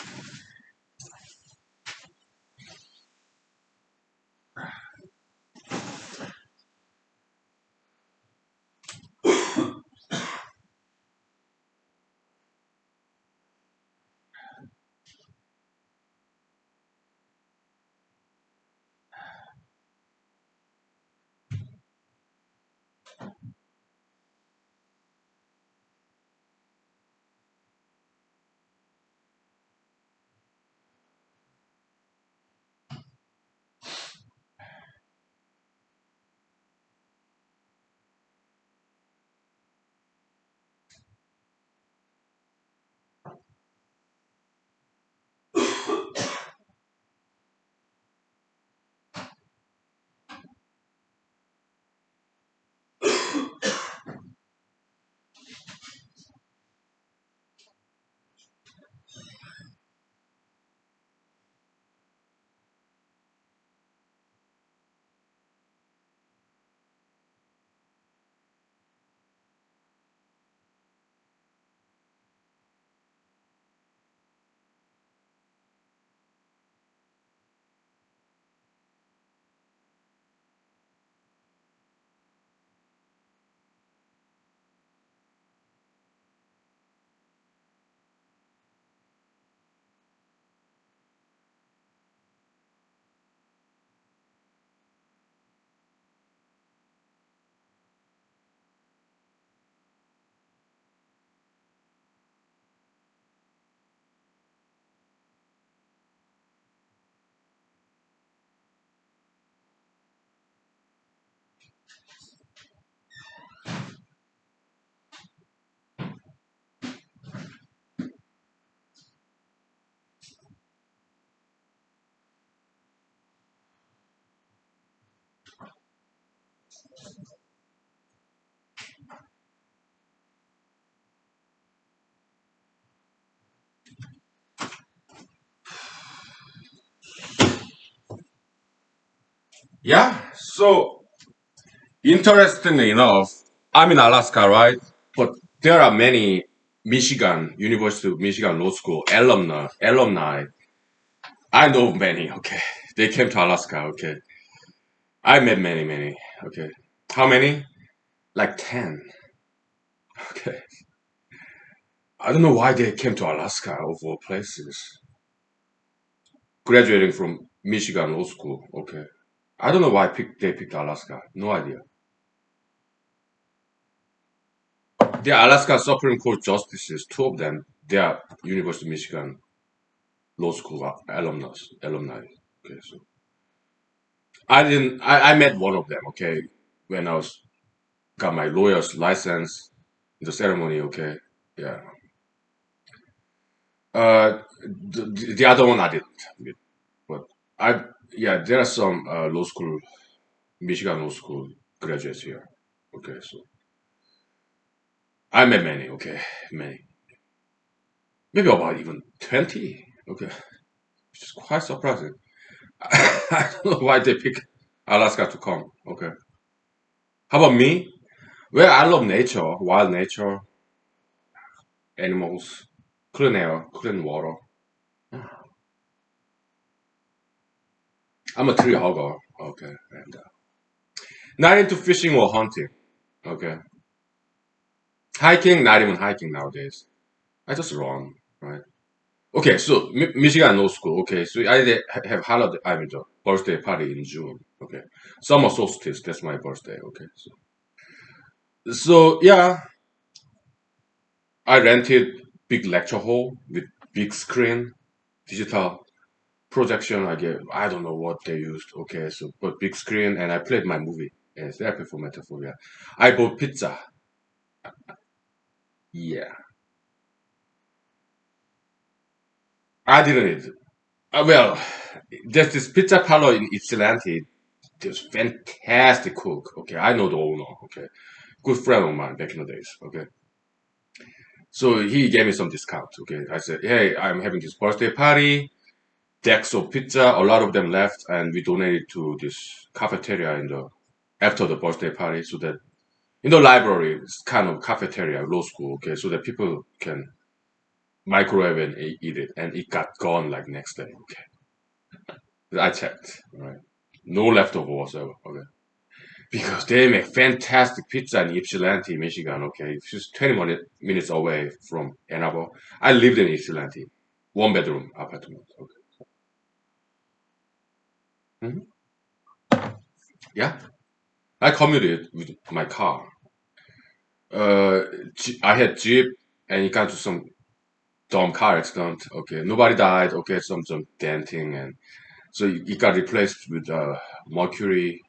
Yeah, so interestingly enough, I'm in Alaska, right? But there are many University of Michigan Law School alumni. I know many, okay. They came to Alaska, okay. I met many, okay. How many? Like 10, okay. I don't know why they came to Alaska of all places. Graduating from Michigan Law School, okay. I don't know why they picked Alaska. No idea. The Alaska Supreme Court justices, two of them, they are University of Michigan Law School alumni. Okay, so I didn't. I met one of them. Okay, when I was got my lawyer's license, the ceremony. Okay, yeah. The other one I didn't meet, but I yeah. There are some law school, Michigan law school graduates here. Okay, so I met many. Okay, many. Maybe about even 20. Okay, which is quite surprising. I don't know why they pick Alaska to come. Okay. How about me? Well, I love nature, wild nature, animals, clean air, clean water. I'm a tree hugger. Okay. And not into fishing or hunting. Okay. Hiking, not even hiking nowadays. I just run, right? Okay, so Michigan Law School. Okay, so have holiday. I mean, the birthday party in June. Okay, summer solstice. That's my birthday. Okay, so yeah, I rented big lecture hall with big screen, digital projection. I don't know what they used. Okay, so but big screen, and I played my movie. Yes, therapy for metaphor. I bought pizza. Yeah, I didn't eat. Well, there's this pizza parlor in Ypsilanti. There's fantastic cook. Okay, I know the owner. Okay, good friend of mine back in the days. Okay, so he gave me some discount. Okay, I said, hey, I'm having this birthday party. Decks of pizza. A lot of them left, and we donated to this cafeteria in the after the birthday party, so that in the library, it's kind of cafeteria, law school. Okay, so that people can microwave and eat it, and it got gone like next day. Okay, I checked. Right, no leftover whatsoever. Okay. Because they make fantastic pizza in Ypsilanti, Michigan. Okay, it's just 20 minutes away from Ann Arbor. I lived in Ypsilanti, one bedroom apartment. Okay. Mhm. Yeah, I commuted with my car. Uh, I had Jeep, and it got to some dumb car accident. Okay, nobody died. Okay, some denting, and so it got replaced with Mercury,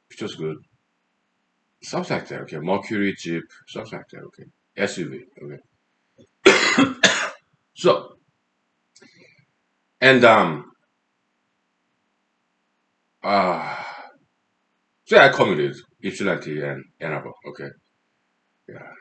which was good. Something like that. Okay, Mercury Jeep, something like that. Okay, SUV. Okay, so and uh so I commuted Ypsilanti and Ann Arbor. Okay, yeah.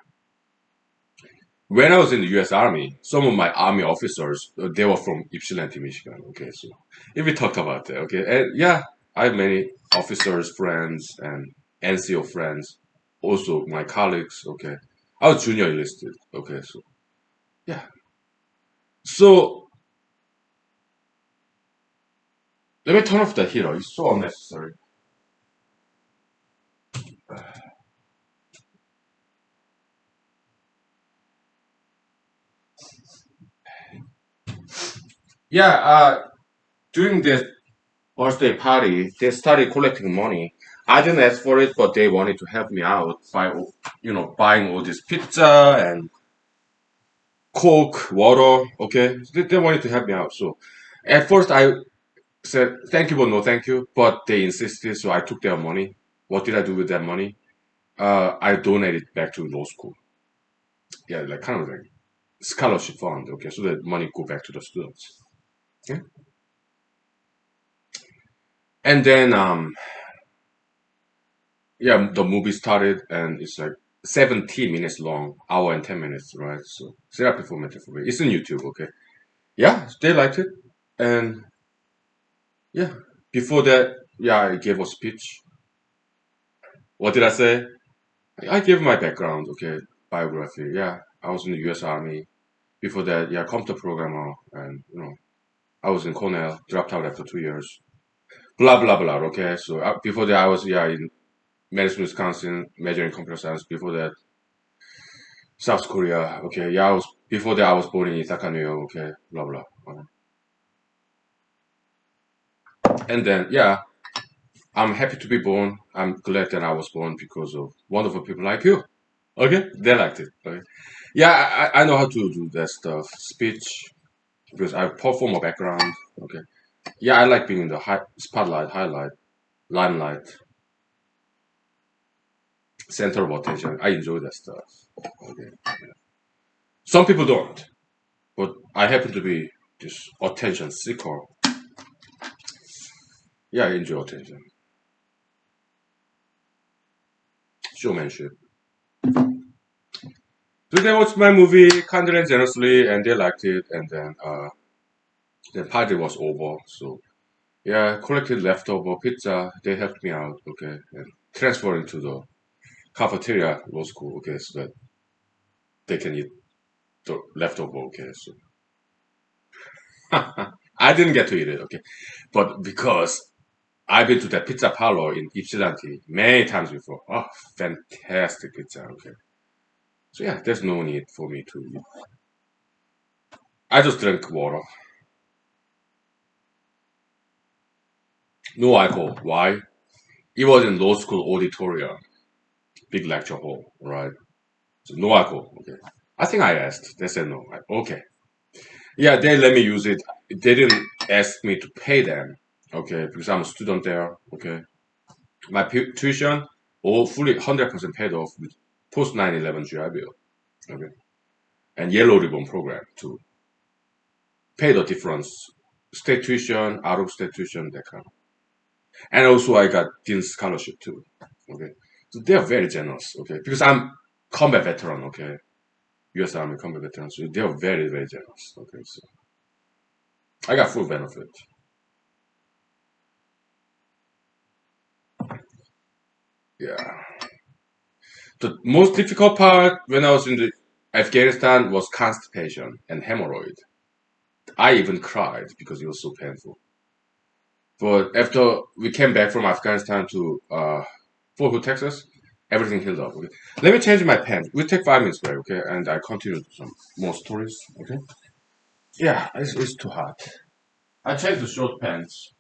When I was in the U.S. Army, some of my Army officers they were from Ypsilanti, Michigan. Okay, so if we talked about that, okay, and yeah, I have many officers, friends, and NCO friends. Also, my colleagues. Okay, I was junior enlisted. Okay, so yeah, so let me turn off the heater. It's so unnecessary. Yeah, during the birthday party, they started collecting money. I didn't ask for it, but they wanted to help me out by, buying all this pizza and Coke, water. Okay, they wanted to help me out. So, at first I said thank you, but no thank you. But they insisted, so I took their money. What did I do with that money? I donated back to law school. Yeah, like kind of like scholarship fund. Okay, so that money go back to the students. Yeah, and then yeah, the movie started and it's like 17 minutes long, hour and 10 minutes, right? So therapy for metaphor. It's on YouTube, okay? Yeah, they liked it. And yeah, before that, yeah, I gave a speech. What did I say? I gave my background, okay, biography. Yeah, I was in the US Army. Before that, yeah, computer programmer. And, I was in Cornell, dropped out after 2 years. Blah, blah, blah, okay? So before that, I was, yeah, in Madison, Wisconsin, majoring in computer science. Before that, South Korea. Okay, yeah, I was before that I was born in Ithaca, New York. Okay, blah blah. And then yeah, I'm happy to be born. I'm glad that I was born because of wonderful people like you. Okay, they liked it. Okay, yeah, I know how to do that stuff. Speech because I perform a background. Okay, yeah, I like being in the spotlight, highlight, limelight, center of attention. I enjoy that stuff. Okay, some people don't, but I happen to be this attention seeker. Yeah, I enjoy attention. Showmanship. So they watched my movie kindly and generously, and they liked it. And then the party was over. So Yeah, collected leftover pizza. They helped me out. Okay, and transferring to the cafeteria law school. Okay, so that they can eat the leftover. Okay, so I didn't get to eat it. Okay, but because I've been to that pizza parlor in Ypsilanti many times before. Oh, fantastic pizza. Okay, so yeah, there's no need for me to eat. I just drink water. No alcohol. Why? It was in law school auditorium, big lecture hall, right? So no alcohol. Okay. I think I asked. They said no. Okay. Yeah, they let me use it. They didn't ask me to pay them. Okay, because I'm a student there. Okay. My tuition all fully 100% paid off with post 9/11 GI Bill. Okay. And yellow ribbon program to pay the difference. State tuition, out of state tuition, that kind of. And also I got Dean scholarship too. Okay. So they are very generous. Okay. Because I'm combat veteran. Okay. US Army combat veteran. So they are very, very generous. Okay. So I got full benefit. Yeah. The most difficult part when I was in the Afghanistan was constipation and hemorrhoid. I even cried because it was so painful. But after we came back from Afghanistan to Fort Hood, Texas, everything healed up. Okay, let me change my pen. We'll take 5 minutes break, okay? And I continue some more stories, okay? Yeah, it's too hot. I changed the short pants.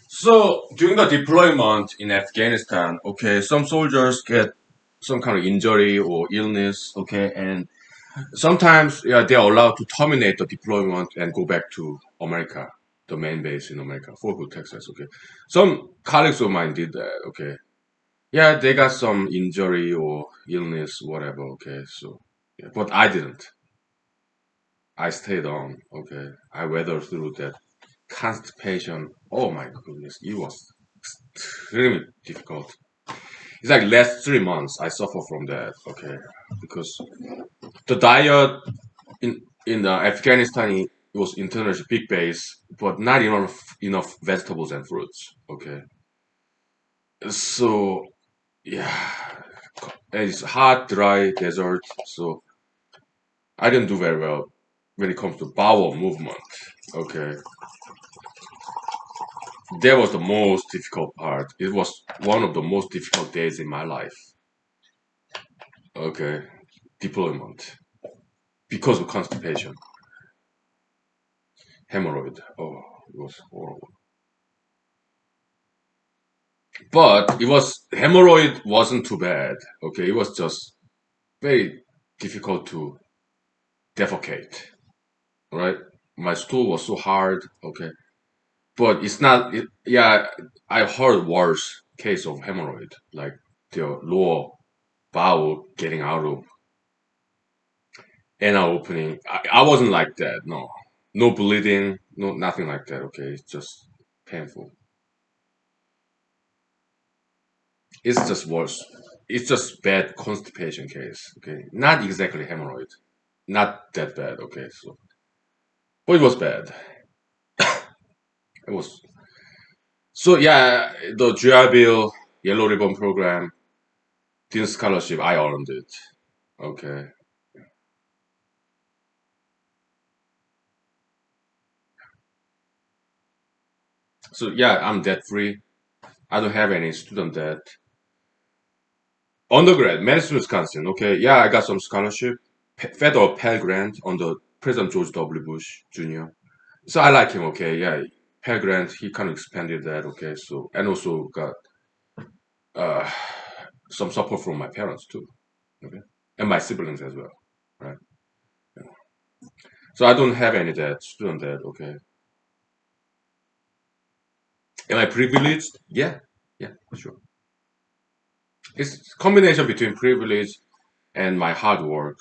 So during the deployment in Afghanistan, okay, some soldiers get some kind of injury or illness, okay, and sometimes yeah, they are allowed to terminate the deployment and go back to America, the main base in America, Fort Hood, Texas, okay. Some colleagues of mine did that, okay. Yeah, they got some injury or illness, whatever, okay, so yeah, but I didn't. I stayed on, okay. I weathered through that constipation. Oh my goodness, it was extremely difficult. It's like last 3 months I suffer from that. Okay, because the diet in Afghanistan it was international big base, but not enough vegetables and fruits. Okay, so yeah, it's hot, dry desert. So I didn't do very well when it comes to bowel movement. Okay, that was the most difficult part. It was one of the most difficult days in my life. Okay, deployment because of constipation, hemorrhoid. Oh, it was horrible. But it was hemorrhoid wasn't too bad. Okay, it was just very difficult to defecate. Right, my stool was so hard. Okay, but it's not. Yeah, I heard worse case of hemorrhoid, like the lower bowel getting out of anal opening. I wasn't like that. No, no bleeding, no nothing like that. Okay, it's just painful. It's just worse. It's just bad constipation case. Okay, not exactly hemorrhoid. Not that bad. Okay, so but it was bad. It was so yeah. The GI Bill Yellow Ribbon Program, Dean Scholarship. I earned it. Okay, so yeah, I'm debt free. I don't have any student debt. Undergrad, Madison, Wisconsin. Okay, yeah, I got some scholarship, federal Pell Grant under President George W. Bush Jr. So I like him. Okay, yeah, Pell Grant. He kind of expanded that. Okay, so and also got uh some support from my parents too. Okay, and my siblings as well. Right. Yeah. So I don't have any debt, student debt. Okay. Am I privileged? Yeah, yeah, sure. It's combination between privilege and my hard work.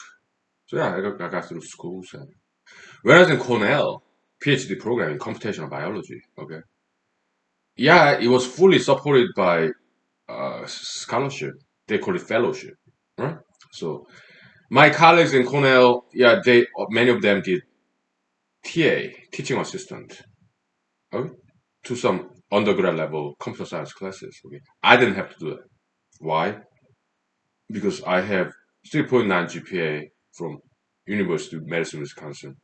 So yeah, I got through schools. And, whereas in Cornell, PhD program in computational biology. Okay. Yeah, it was fully supported by scholarship. They call it fellowship, right? So my colleagues in Cornell, yeah, they many of them did TA, teaching assistant, okay, to some undergrad level computer science classes. Okay, I didn't have to do that. Why? Because I have 3.9 GPA from University of Madison, Wisconsin,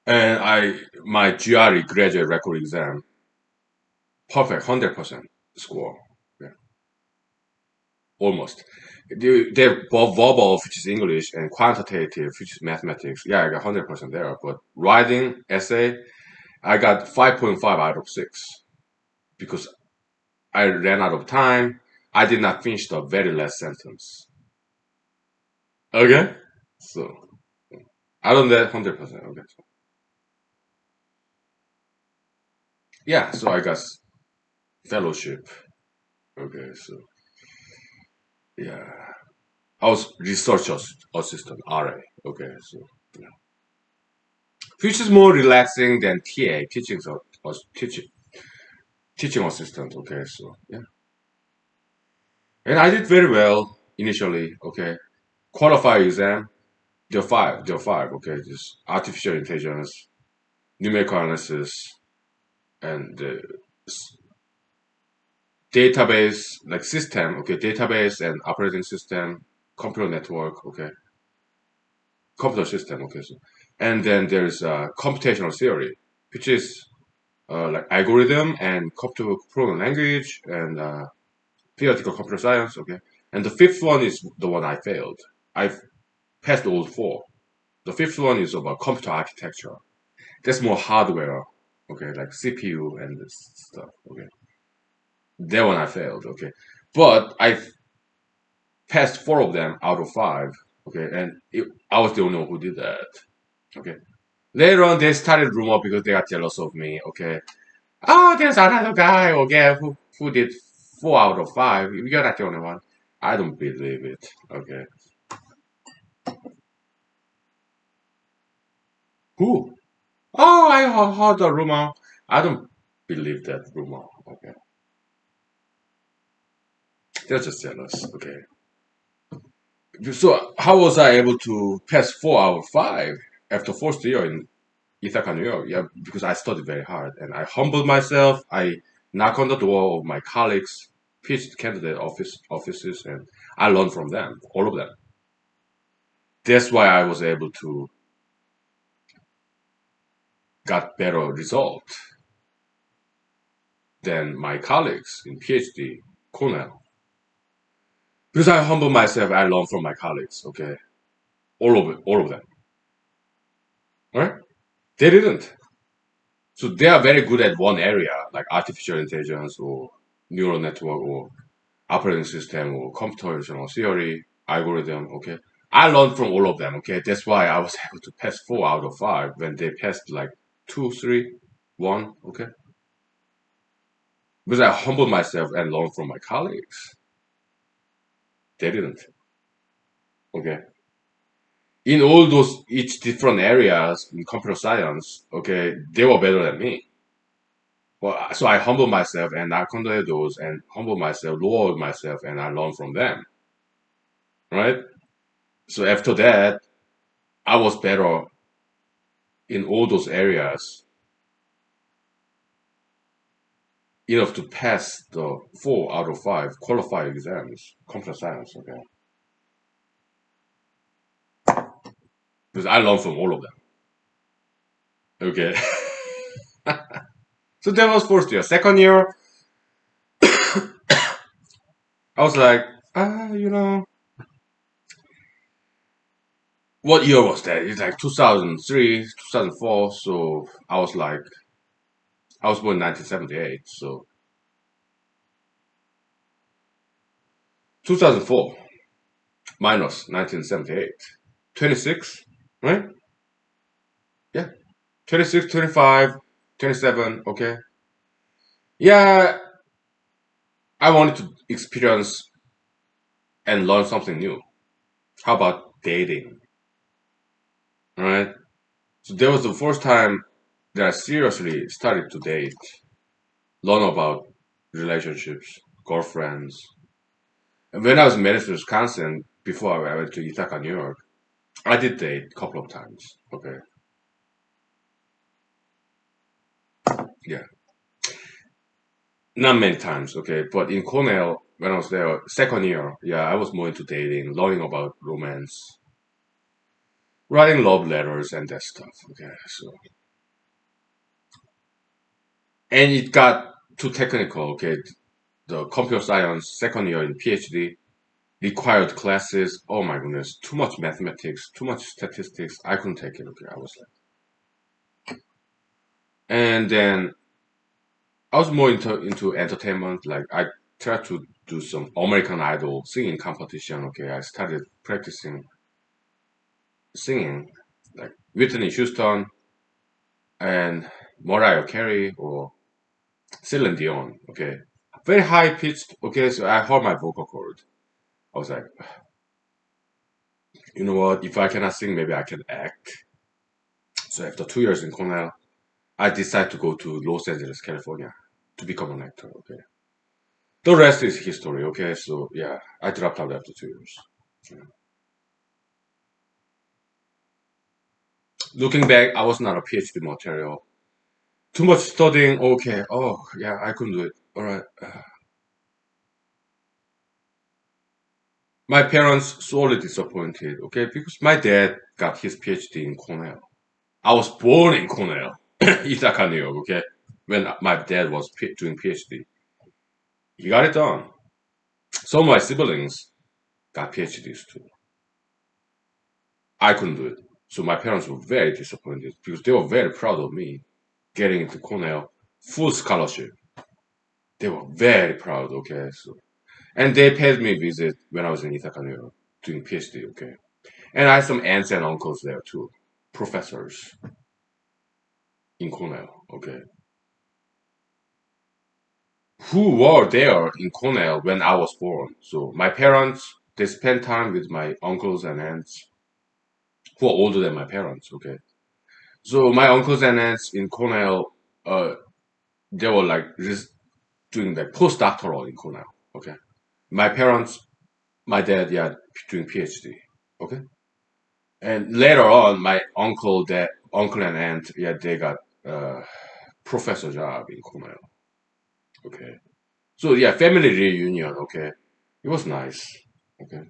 and I my GRE graduate record exam perfect 100% score. Yeah, almost. They're both verbal, which is English, and quantitative, which is mathematics. Yeah, I got 100% there. But writing essay, I got 5.5 out of 6 because I ran out of time. I did not finish the very last sentence. Okay, so I don't that 100%. Okay, so, yeah, so I got fellowship. Okay, so yeah, I was research assistant RA. Okay, so yeah. Which is more relaxing than TA, teaching assistant. Okay, so yeah, and I did very well initially. Okay, qualify exam, there are five. Okay, just artificial intelligence, numerical analysis, and the database like system. Okay, database and operating system, computer network. Okay, computer system. Okay, so and then there's computational theory, which is like algorithm and computer programming language and theoretical computer science. Okay, and the fifth one is the one I failed. I've passed all four. The fifth one is about computer architecture. That's more hardware. Okay, like CPU and this stuff. Okay, that one I failed. Okay, but I passed four of them out of five. Okay, and I was the only one who did that. Okay, later on they started rumor because they got jealous of me. Okay, oh, there's another guy. Okay, who did four out of five. You're not the only one. I don't believe it. Okay, who? Oh, I heard the rumor. I don't believe that rumor. Okay, they're just jealous. Okay, so how was I able to pass four out of five after first year in Ithaca, New York? Yeah, because I studied very hard and I humbled myself. I knock on the door of my colleagues, pitched candidate offices, and I learned from them, all of them. That's why I was able to got better result than my colleagues in PhD, Cornell. Because I humble myself, I learn from my colleagues. Okay, all of them. Right? They didn't. So they are very good at one area, like artificial intelligence or neural network or operating system or computational theory, algorithm. Okay, I learned from all of them. Okay, that's why I was able to pass 4 out of 5 when they passed like two, three, one. Okay, because I humbled myself and learned from my colleagues. They didn't. Okay, in all those each different areas in computer science. Okay, they were better than me. Well, so I humble myself and I conduct those and humble myself, lower myself, and I learn from them. Right. So after that, I was better in all those areas enough to pass the 4 out of 5 qualified exams, computer science. Okay, because I learned from all of them. Okay, so that was first year. Second year, I was like, you know, what year was that? It's like 2003, 2004. So I was like, I was born in 1978. So 2004 minus 1978. 26, right? Yeah. 26, 25, 27. Okay. Yeah, I wanted to experience and learn something new. How about dating? Right? So that was the first time that I seriously started to date, learn about relationships, girlfriends. And when I was in Madison, Wisconsin, before I went to Ithaca, New York, I did date a couple of times. Okay. Yeah. Not many times, okay. But in Cornell, when I was there, second year, yeah, I was more into dating, learning about romance, writing love letters and that stuff. Okay. So and it got too technical. Okay, the computer science second year in PhD required classes. Oh my goodness, too much mathematics, too much statistics. I couldn't take it. Okay, I was like, and then I was more into entertainment. Like I tried to do some American Idol singing competition. Okay, I started practicing singing, like Whitney Houston and Mariah Carey or Celine Dion. Okay, very high pitched. Okay, so I heard my vocal cord. I was like, you know what? If I cannot sing, maybe I can act. So after 2 years in Cornell, I decided to go to Los Angeles, California, to become an actor. Okay, the rest is history. Okay, so yeah, I dropped out after 2 years. Yeah. Looking back, I was not a PhD material. Too much studying. Okay. Oh yeah, I couldn't do it. All right. My parents sorely disappointed. Okay, because my dad got his PhD in Cornell. I was born in Cornell, Ithaca, New York. Okay, when my dad was doing PhD, he got it done. Some of my siblings got PhDs too. I couldn't do it. So my parents were very disappointed because they were very proud of me getting into Cornell full scholarship. They were very proud, okay. So and they paid me a visit when I was in Ithaca, New York, doing PhD, okay. And I had some aunts and uncles there too, professors in Cornell, okay, who were there in Cornell when I was born. So my parents, they spent time with my uncles and aunts who are older than my parents, okay. So my uncles and aunts in Cornell, they were like doing like postdoctoral in Cornell. Okay. My parents, my dad, yeah, doing PhD. Okay. And later on, my uncle and aunt, yeah, they got professor job in Cornell. Okay. So yeah, family reunion. Okay. It was nice. Okay.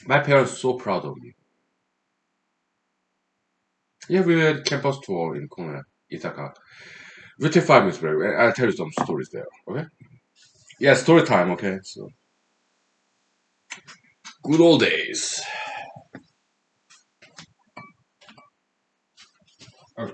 My parents so proud of me. Yeah, we had campus tour in Cornell, Ithaca. Within 5 minutes break. I'll tell you some stories there. Okay. Yeah, story time. Okay, so good old days. Okay.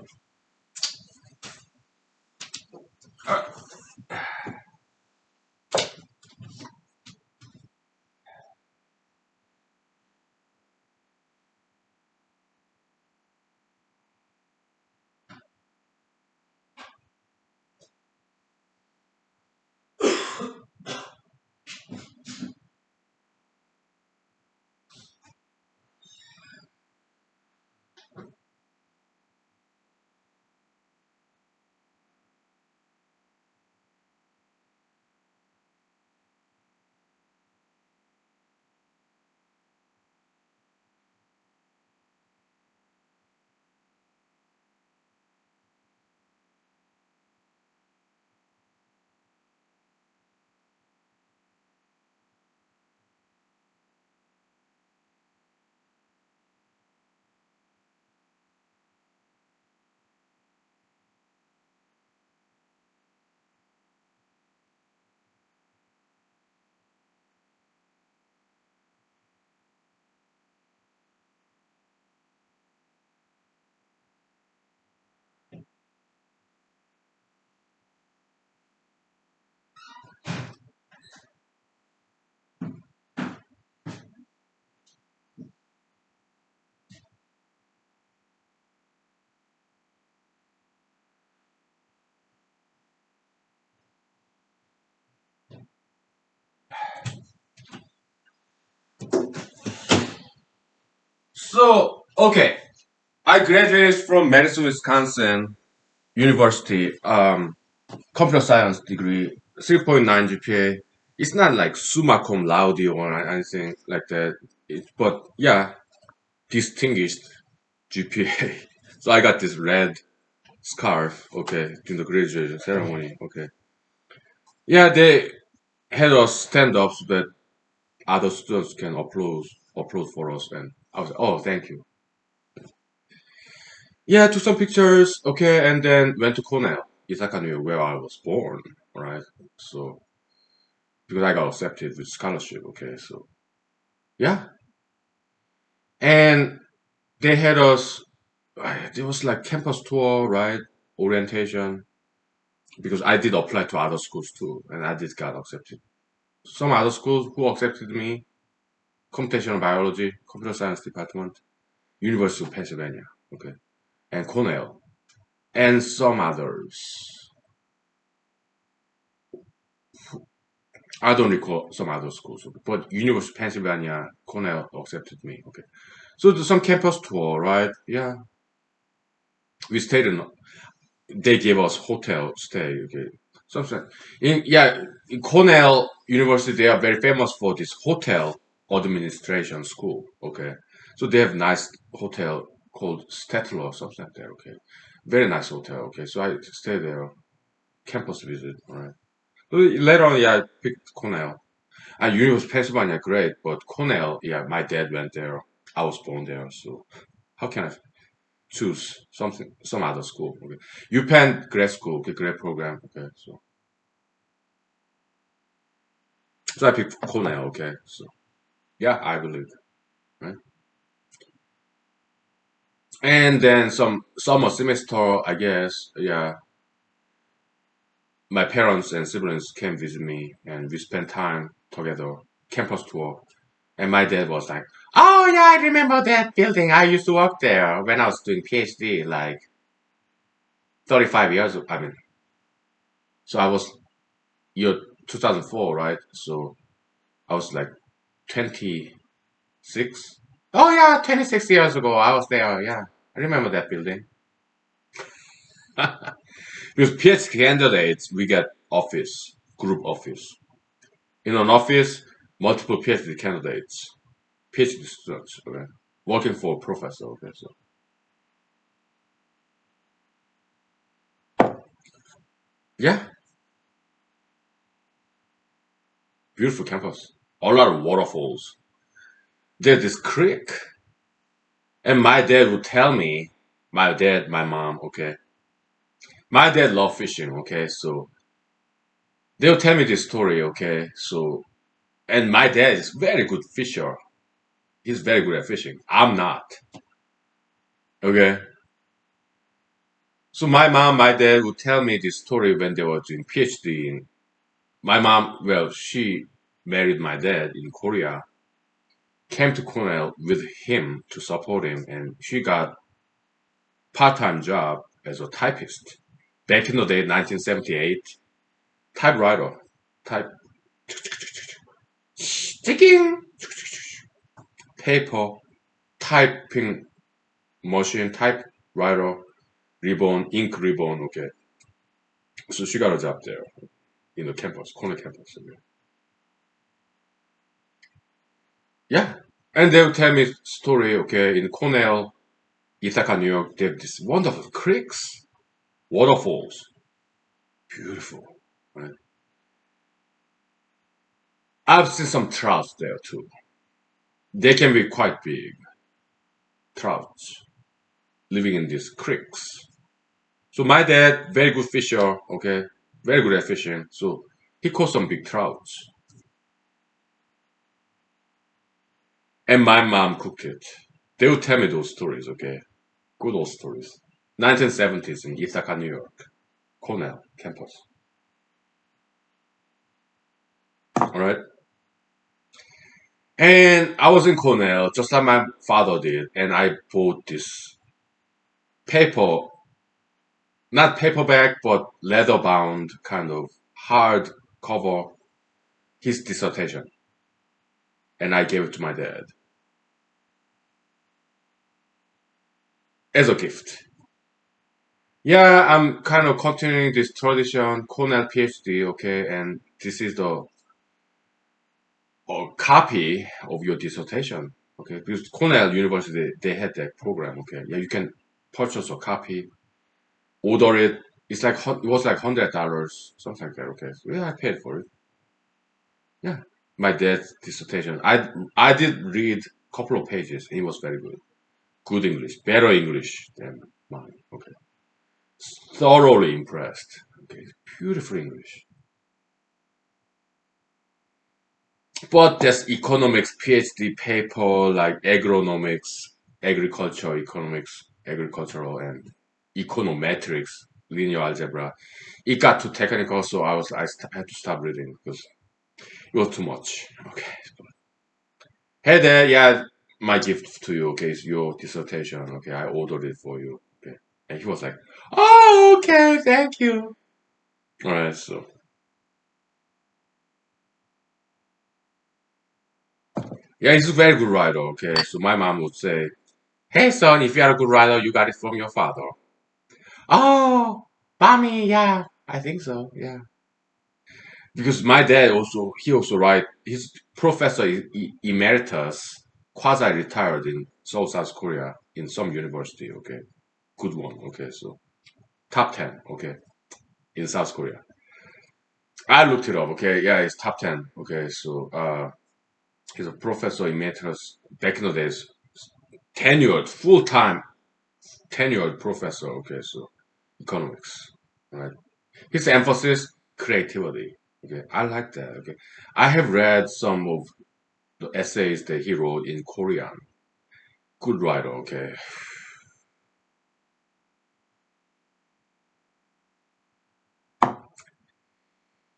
So okay, I graduated from Madison, Wisconsin University. Computer science degree, 3.9 GPA. It's not like summa cum laude or anything like that. But yeah, distinguished GPA. So I got this red scarf, okay, during the graduation ceremony, okay. Yeah, they had us stand up so that other students can upload for us, and I was like, oh, thank you. Yeah, took some pictures, okay, and then went to Cornell, Ithaca, New York, where I was born, right? So because I got accepted with scholarship, okay, so yeah, and they had us. There was like campus tour, right? Orientation, because I did apply to other schools too, and I did got accepted. Some other schools who accepted me: computational biology, computer science department, University of Pennsylvania, okay, and Cornell, and some others. I don't recall some other schools, okay, but University of Pennsylvania, Cornell accepted me, okay. So there's some campus tour, right? Yeah, we stayed in. They gave us hotel stay, okay. Something in Cornell University, they are very famous for this hotel administration school, okay. So they have nice hotel called Stettler or something like that, okay. Very nice hotel, okay. So I stayed there, campus visit, right. So later on, yeah, I picked Cornell. And University of Pennsylvania, great, but Cornell, yeah, my dad went there. I was born there, so how can I choose some other school? Okay. UPenn grad school, okay, grad program, okay. So I picked Cornell, okay. So yeah, I believe, right? And then some summer semester, I guess, yeah, my parents and siblings came visit me, and we spent time together, campus tour. And my dad was like, "Oh yeah, I remember that building. I used to work there when I was doing PhD, like 35 years. I mean, so I was year 2004, right? So I was like 26. Oh yeah, 26 years ago, I was there. Yeah, I remember that building. Because PhD candidates, we get office, group office. In an office, multiple PhD candidates, PhD students, okay, working for a professor. Okay, so yeah, beautiful campus. A lot of waterfalls. There's this creek, and my dad would tell me, my dad, my mom, okay. My dad loved fishing, okay, so They'll tell me this story, okay? So, and my dad is very good fisher. He's very good at fishing. I'm not, okay? So my mom, my dad would tell me this story when they were doing PhD in. My mom, well, she married my dad in Korea, came to Cornell with him to support him, and she got part-time job as a typist. Back in the day, 1978, typewriter, type, ticking, paper, typing machine, typewriter, ribbon, ink ribbon, okay. So she got a job there in the campus, Cornell campus. Okay. Yeah. And they'll tell me story, okay, in Cornell, Ithaca, New York, they have these wonderful creeks, waterfalls, beautiful. Right? I've seen some trouts there too. They can be quite big, trouts, living in these creeks. So my dad, very good fisher, okay, very good at fishing. So he caught some big trouts. And my mom cooked it. They would tell me those stories, okay? Good old stories. 1970s in Ithaca, New York, Cornell campus. All right. And I was in Cornell, just like my father did, and I bought this paper, not paperback, but leather bound kind of hard cover, his dissertation. And I gave it to my dad as a gift. Yeah, I'm kind of continuing this tradition, Cornell PhD, okay, and this is the copy of your dissertation, okay, because Cornell University, they had that program, okay, yeah, you can purchase a copy, order it, it's like, it was like $100, something like that, okay, so yeah, I paid for it, yeah, my dad's dissertation, I did read a couple of pages, it was very good, good English, better English than mine, okay, thoroughly impressed, okay, beautiful English. But there's economics PhD paper like agronomics, agriculture economics, agricultural and econometrics, linear algebra. It got too technical, so had to stop reading because it was too much. Okay. Hey there, yeah, my gift to you. Okay, it's your dissertation. Okay, I ordered it for you. Okay, and he was like, "Oh, okay, thank you." All right, so yeah, he's a very good writer. Okay, so my mom would say, "Hey, son, if you are a good writer, you got it from your father." Oh, mommy, yeah, I think so, yeah. Because my dad also, he also write, he's professor emeritus, quasi-retired in Seoul, South Korea, in some university, okay? Good one, okay, so top 10, okay, in South Korea. I looked it up, okay, yeah, it's top 10, okay, so, he's a professor emeritus, back in the days, tenured, full-time, tenured professor, okay, so, economics, right? His emphasis, creativity. Okay, I like that. Okay, I have read some of the essays that he wrote in Korean. Good writer. Okay,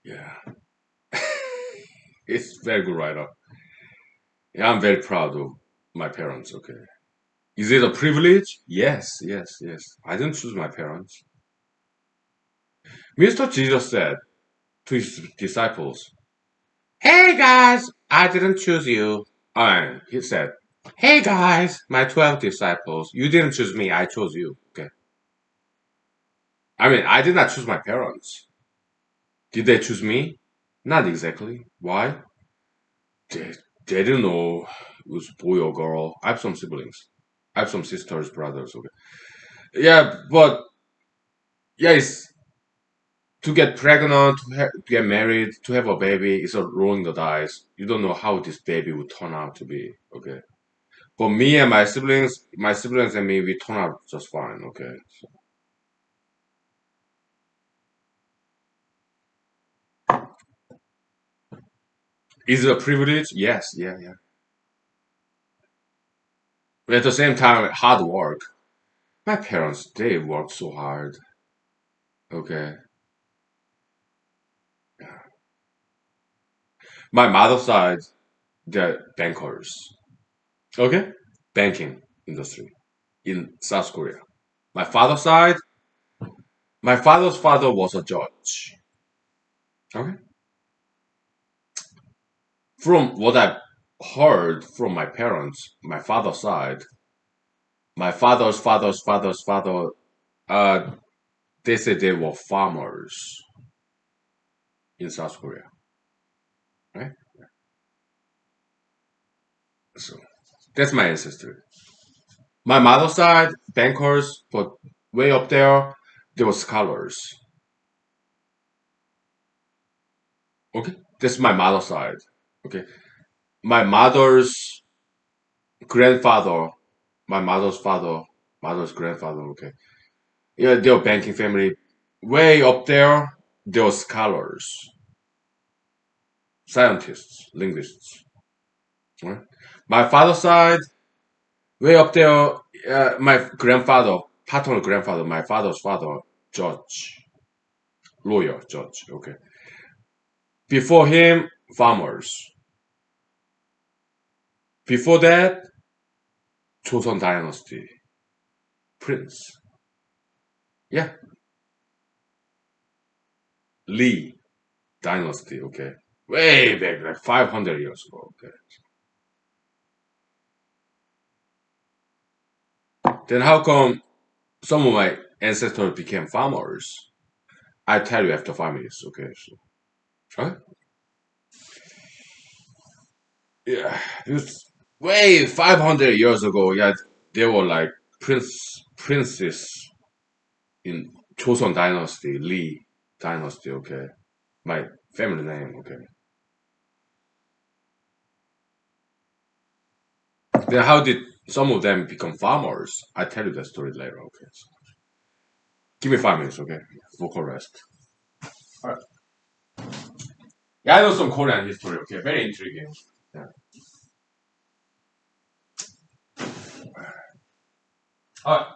yeah, it's very good writer. Yeah, I'm very proud of my parents. Okay, is it a privilege? Yes, yes, yes. I didn't choose my parents. Mr. Jesus said to his disciples, "Hey guys, I didn't choose you." And he said, "Hey guys, my 12 disciples, you didn't choose me, I chose you." Okay. I mean, I did not choose my parents. Did they choose me? Not exactly. Why? They, they didn't know it was boy or girl. I have some siblings. I have some sisters, brothers. Okay. Yeah, but yeah, it's to get pregnant, to get married, to have a baby. It's a rolling the dice. You don't know how this baby would turn out to be. Okay. But me and my siblings and me, we turn out just fine. Okay. So, Is it a privilege? Yes, yeah, yeah. But at the same time, hard work. My parents, they work so hard. Okay. My mother's side, they're bankers. Okay. Banking industry in South Korea. My father's side, my father's father was a judge. Okay. From what I heard from my parents, my father's side, my father's father, uh, they said they were farmers in South Korea. Right. So that's my ancestry. My mother's side, bankers, but way up there, they were scholars. Okay, that's my mother's side. Okay, my mother's grandfather, my mother's father, mother's grandfather. Okay, yeah, they were banking family. Way up there, they were scholars, scientists, linguists. Right? My father's side, way up there, my grandfather, paternal grandfather, my father's father, judge, lawyer, judge. Okay. Before him, farmers. Before that, Joseon Dynasty, prince. Yeah, Lee Dynasty. Okay, way back, like 500 years ago. Okay, then how come some of my ancestors became farmers? I tell you after 5 minutes. Okay, so huh? Yeah, it was way 500 years ago. Yeah, they were like princes in Joseon Dynasty, Lee Dynasty. Okay, my family name. Okay. Then how did some of them become farmers? I tell you that story later. Okay. So give me 5 minutes. Okay. Vocal rest. All right. Yeah, I know some Korean history. Okay. Very intriguing. Yeah. All right.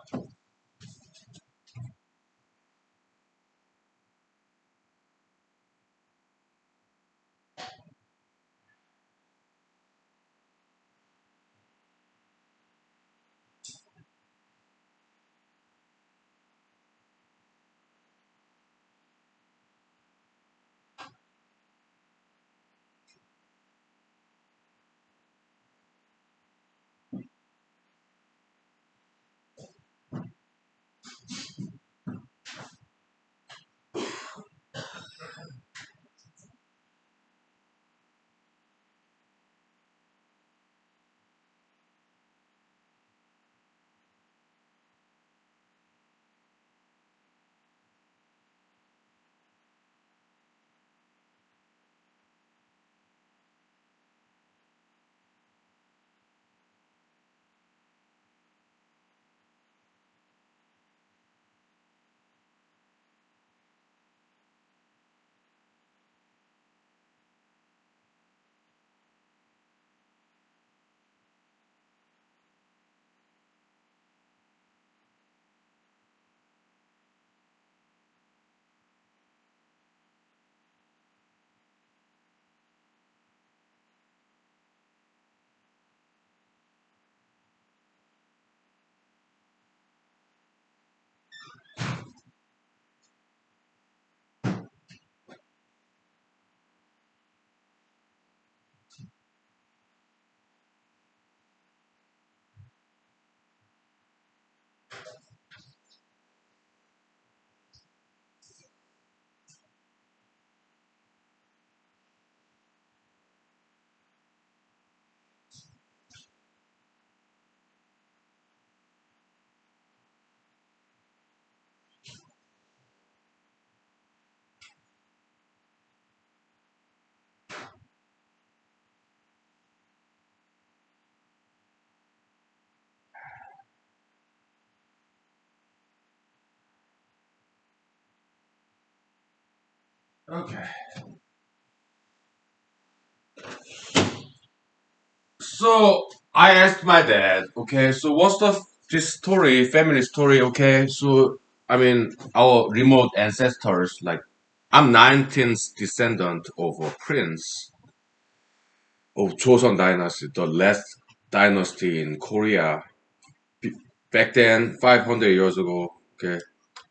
Okay. So I asked my dad, okay, so what's this story, family story, okay? So I mean, our remote ancestors, like I'm 19th descendant of a prince of Joseon dynasty, the last dynasty in Korea. Be- Back then, 500 years ago, okay,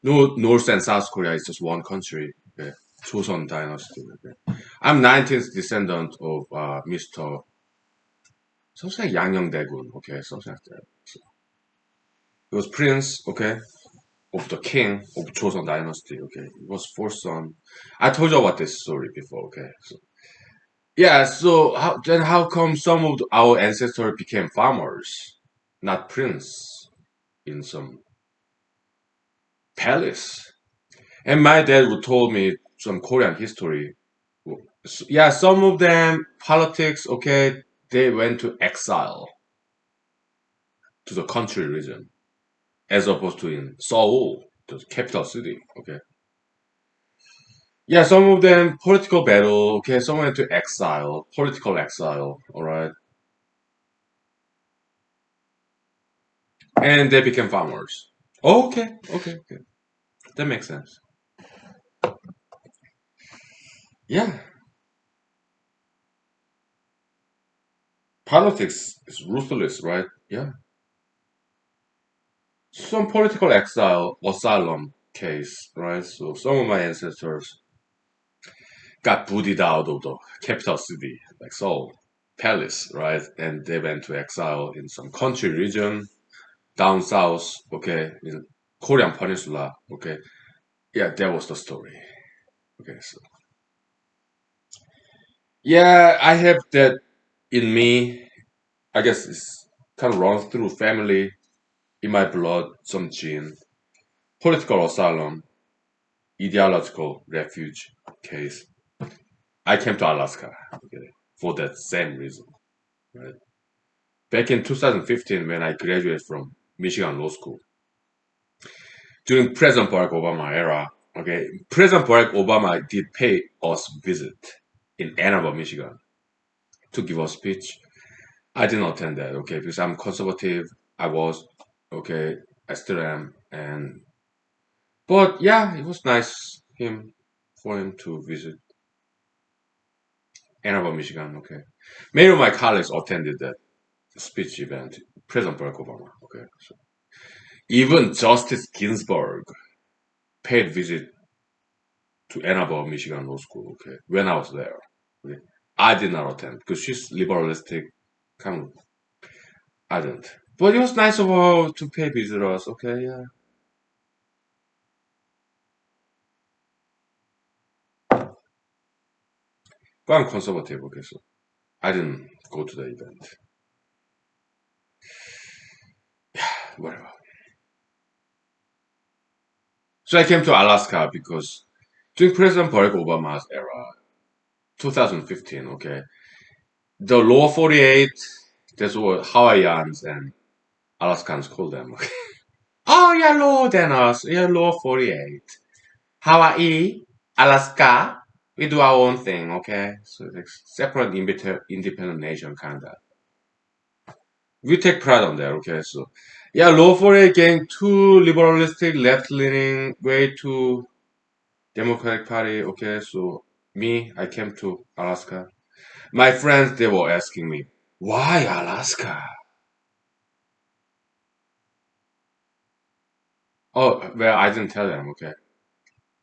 no, North and South Korea is just one country. Okay, Joseon dynasty. Okay. I'm 19th descendant of Mr. something like Yangyang-daegun. Okay, something like that. So he was prince. Okay, of the king of Joseon dynasty. Okay, he was fourth son. I told you about this story before. Okay, so yeah. So how come some of our ancestors became farmers, not prince in some palace? And my dad would told me some Korean history. Yeah, some of them politics. Okay, they went to exile to the country region as opposed to in Seoul, the capital city. Okay. Yeah, some of them political battle. Okay, some went to exile, political exile. All right, and they became farmers. Okay, okay, okay. That makes sense. Yeah, politics is ruthless, right? Yeah, some political exile, asylum case, right? So some of my ancestors got booted out of the capital city, like Seoul, palace, right? And they went to exile in some country region down south, okay, in Korean Peninsula, okay. Yeah, that was the story. Okay, so yeah, I have that in me. I guess it's kind of runs through family, in my blood, some gene, political asylum, ideological refuge case. I came to Alaska, okay, for that same reason, right? Back in 2015, when I graduated from Michigan Law School, during President Barack Obama era, okay, President Barack Obama did pay us visit in Ann Arbor, Michigan, to give a speech. I did not attend that, okay, because I'm conservative. I was, okay, I still am, and but yeah, it was nice for him to visit Ann Arbor, Michigan. Okay, many of my colleagues attended that speech event. President Barack Obama. Okay, so even Justice Ginsburg paid visit to Ann Arbor, Michigan Law School. Okay, when I was there. Okay, I did not attend because she's liberalistic. Kind of, I didn't. But it was nice of her to pay visitors. Okay, yeah. But I'm conservative. Okay, so I didn't go to the event. Whatever. So I came to Alaska because during President Barack Obama's era, 2015. Okay, the Lower 48. That's what Hawaiians and Alaskans call them. Okay. Oh, you're lower than us. You're Lower 48. Hawaii, Alaska, we do our own thing, okay? So it's separate independent nation, kind of. We take pride on that, okay? So, yeah, low for a gang, too liberalistic, left-leaning, way too Democratic Party, okay? So, me, I came to Alaska. My friends, they were asking me, why Alaska? Oh, well, I didn't tell them, okay?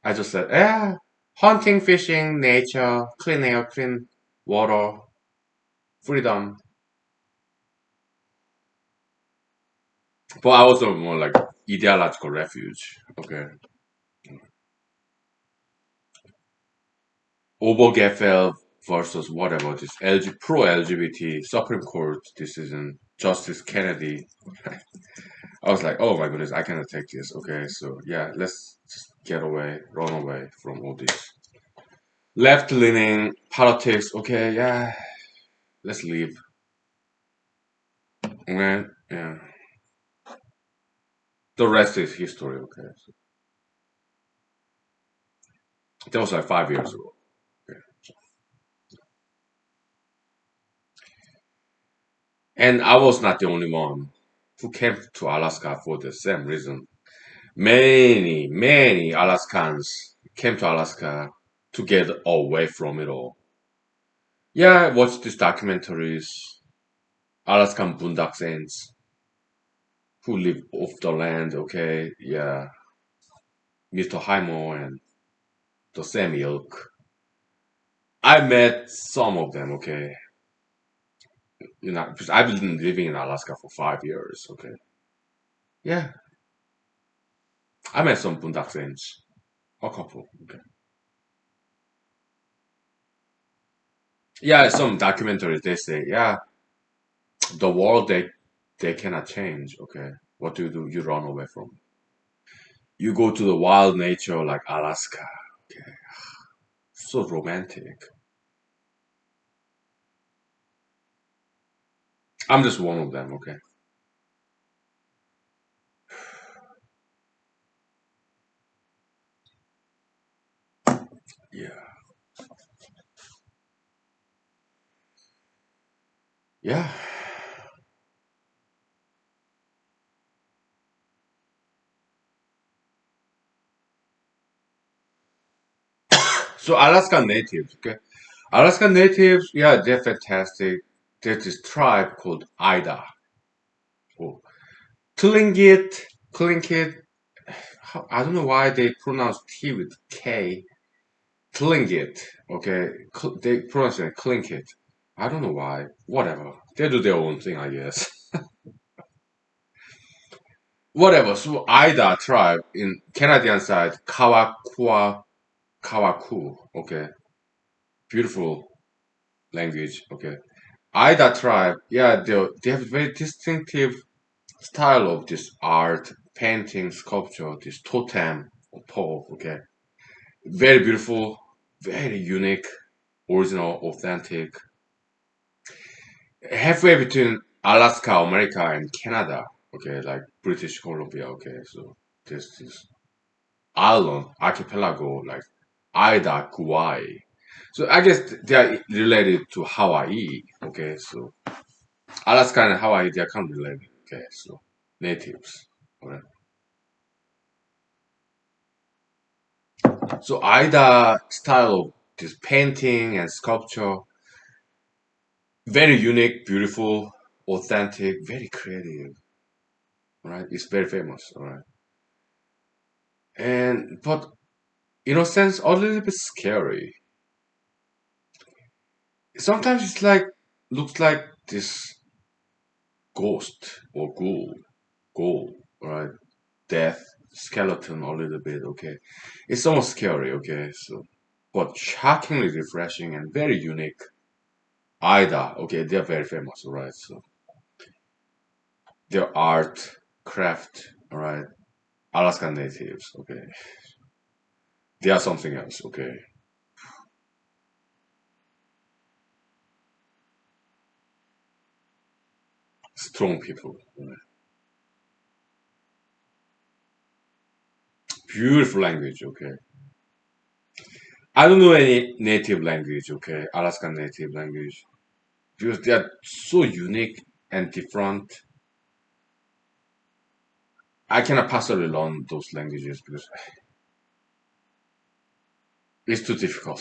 I just said, hunting, fishing, nature, clean air, clean water, freedom. But I was more like ideological refuge. Okay. Obergefell versus whatever this pro LGBT Supreme Court decision, Justice Kennedy. I was like, oh my goodness, I cannot take this. Okay, so yeah, let's just get away, run away from all this left leaning politics. Okay, yeah, let's leave. Okay, yeah, the rest is history. Okay, so that was like 5 years ago. Okay. And I was not the only one who came to Alaska for the same reason. Many Alaskans came to Alaska to get away from it all. Yeah, I watched these documentaries, Alaskan Boondock Saints, who live off the land, okay? Yeah, Mr. Highmore and the same ilk. I met some of them, okay? Because I've been living in Alaska for 5 years, okay? Yeah, I met some Boondock Saints, a couple, okay? Yeah, some documentaries, they say, yeah, the world they cannot change, okay? What do you do? You run away from it. You go to the wild nature like Alaska, okay? So romantic. I'm just one of them, okay? Yeah. Yeah. So Alaska natives, okay? Alaska natives, yeah, they're fantastic. There's this tribe called Ida. Oh, Tlingit, Tlingit. I don't know why they pronounce T with K. Tlingit, okay? They pronounce it Tlingit. I don't know why. Whatever. They do their own thing, I guess. Whatever. So Ida tribe in Canadian side, Kawaku. Okay, beautiful language. Okay, Aida tribe. Yeah, they have very distinctive style of this art, painting, sculpture, this totem or pole. Okay, very beautiful, very unique, original, authentic. Halfway between Alaska, America, and Canada. Okay, like British Columbia. Okay, so there's this island archipelago like Ida, Kauai. So I guess they are related to Hawaii. Okay, so Alaska and Hawaii they are kind of related. Okay, so natives. Okay. So Ida style of this painting and sculpture very unique, beautiful, authentic, very creative. Right, it's very famous. All right, and but in a sense a little bit scary. Sometimes it's like looks like this ghost or ghoul, right? Death skeleton a little bit, okay? It's almost scary, okay? So, but shockingly refreshing and very unique. Ida, okay, they're very famous, right? So their art, craft, all right? Alaskan natives, okay? They are something else, okay? Strong people, right? Beautiful language, okay? I don't know any native language, okay? Alaskan native language. Because they are so unique and different. I cannot possibly learn those languages because it's too difficult.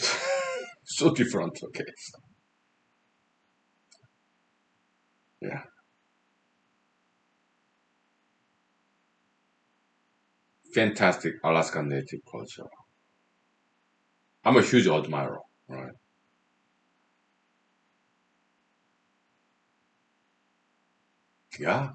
So different. Okay. Yeah. Fantastic Alaskan native culture. I'm a huge admirer. Right. Yeah.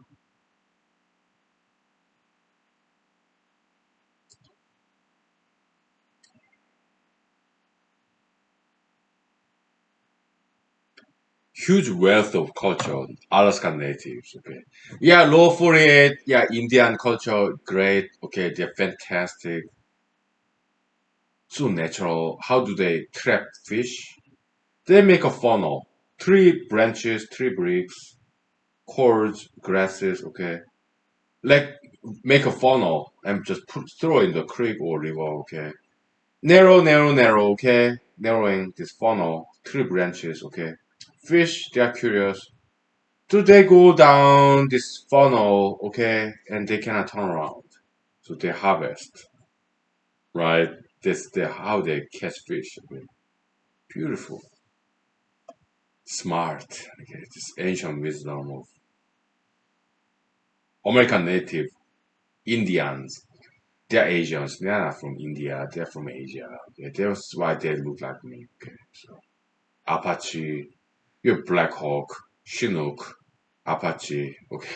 Huge wealth of culture. Alaskan natives. Okay. Yeah. Law for it. Yeah. Indian culture. Great. Okay. They're fantastic. So natural. How do they trap fish? They make a funnel. Three branches, three bricks, cords, grasses. Okay. Like make a funnel and just throw in the creek or river, okay? Narrow, okay? Narrowing this funnel, three branches, okay? Fish, they are curious. do they go down this funnel, okay, and they cannot turn around. So they harvest, right? This the how they catch fish. Okay? Beautiful, smart. Okay, this ancient wisdom of American native Indians. They're Asians. They're not from India. They're from Asia. Okay, that's why they look like me. Okay, so Apache, you're Black Hawk, Chinook, Apache. Okay,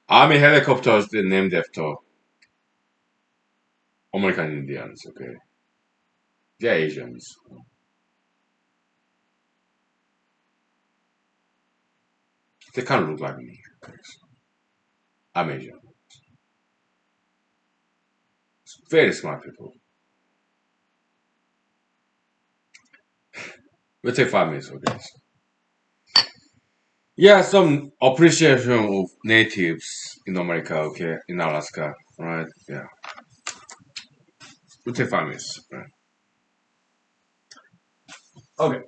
Army helicopters. They're named after American Indians. Okay, they're Asians. They kind of look like me. Okay, so I'm Asian. Very smart people. We'll take 5 minutes. Okay. So, yeah, some appreciation of natives in America. Okay, in Alaska. Right. Yeah. We'll take 5 minutes. Right. Okay.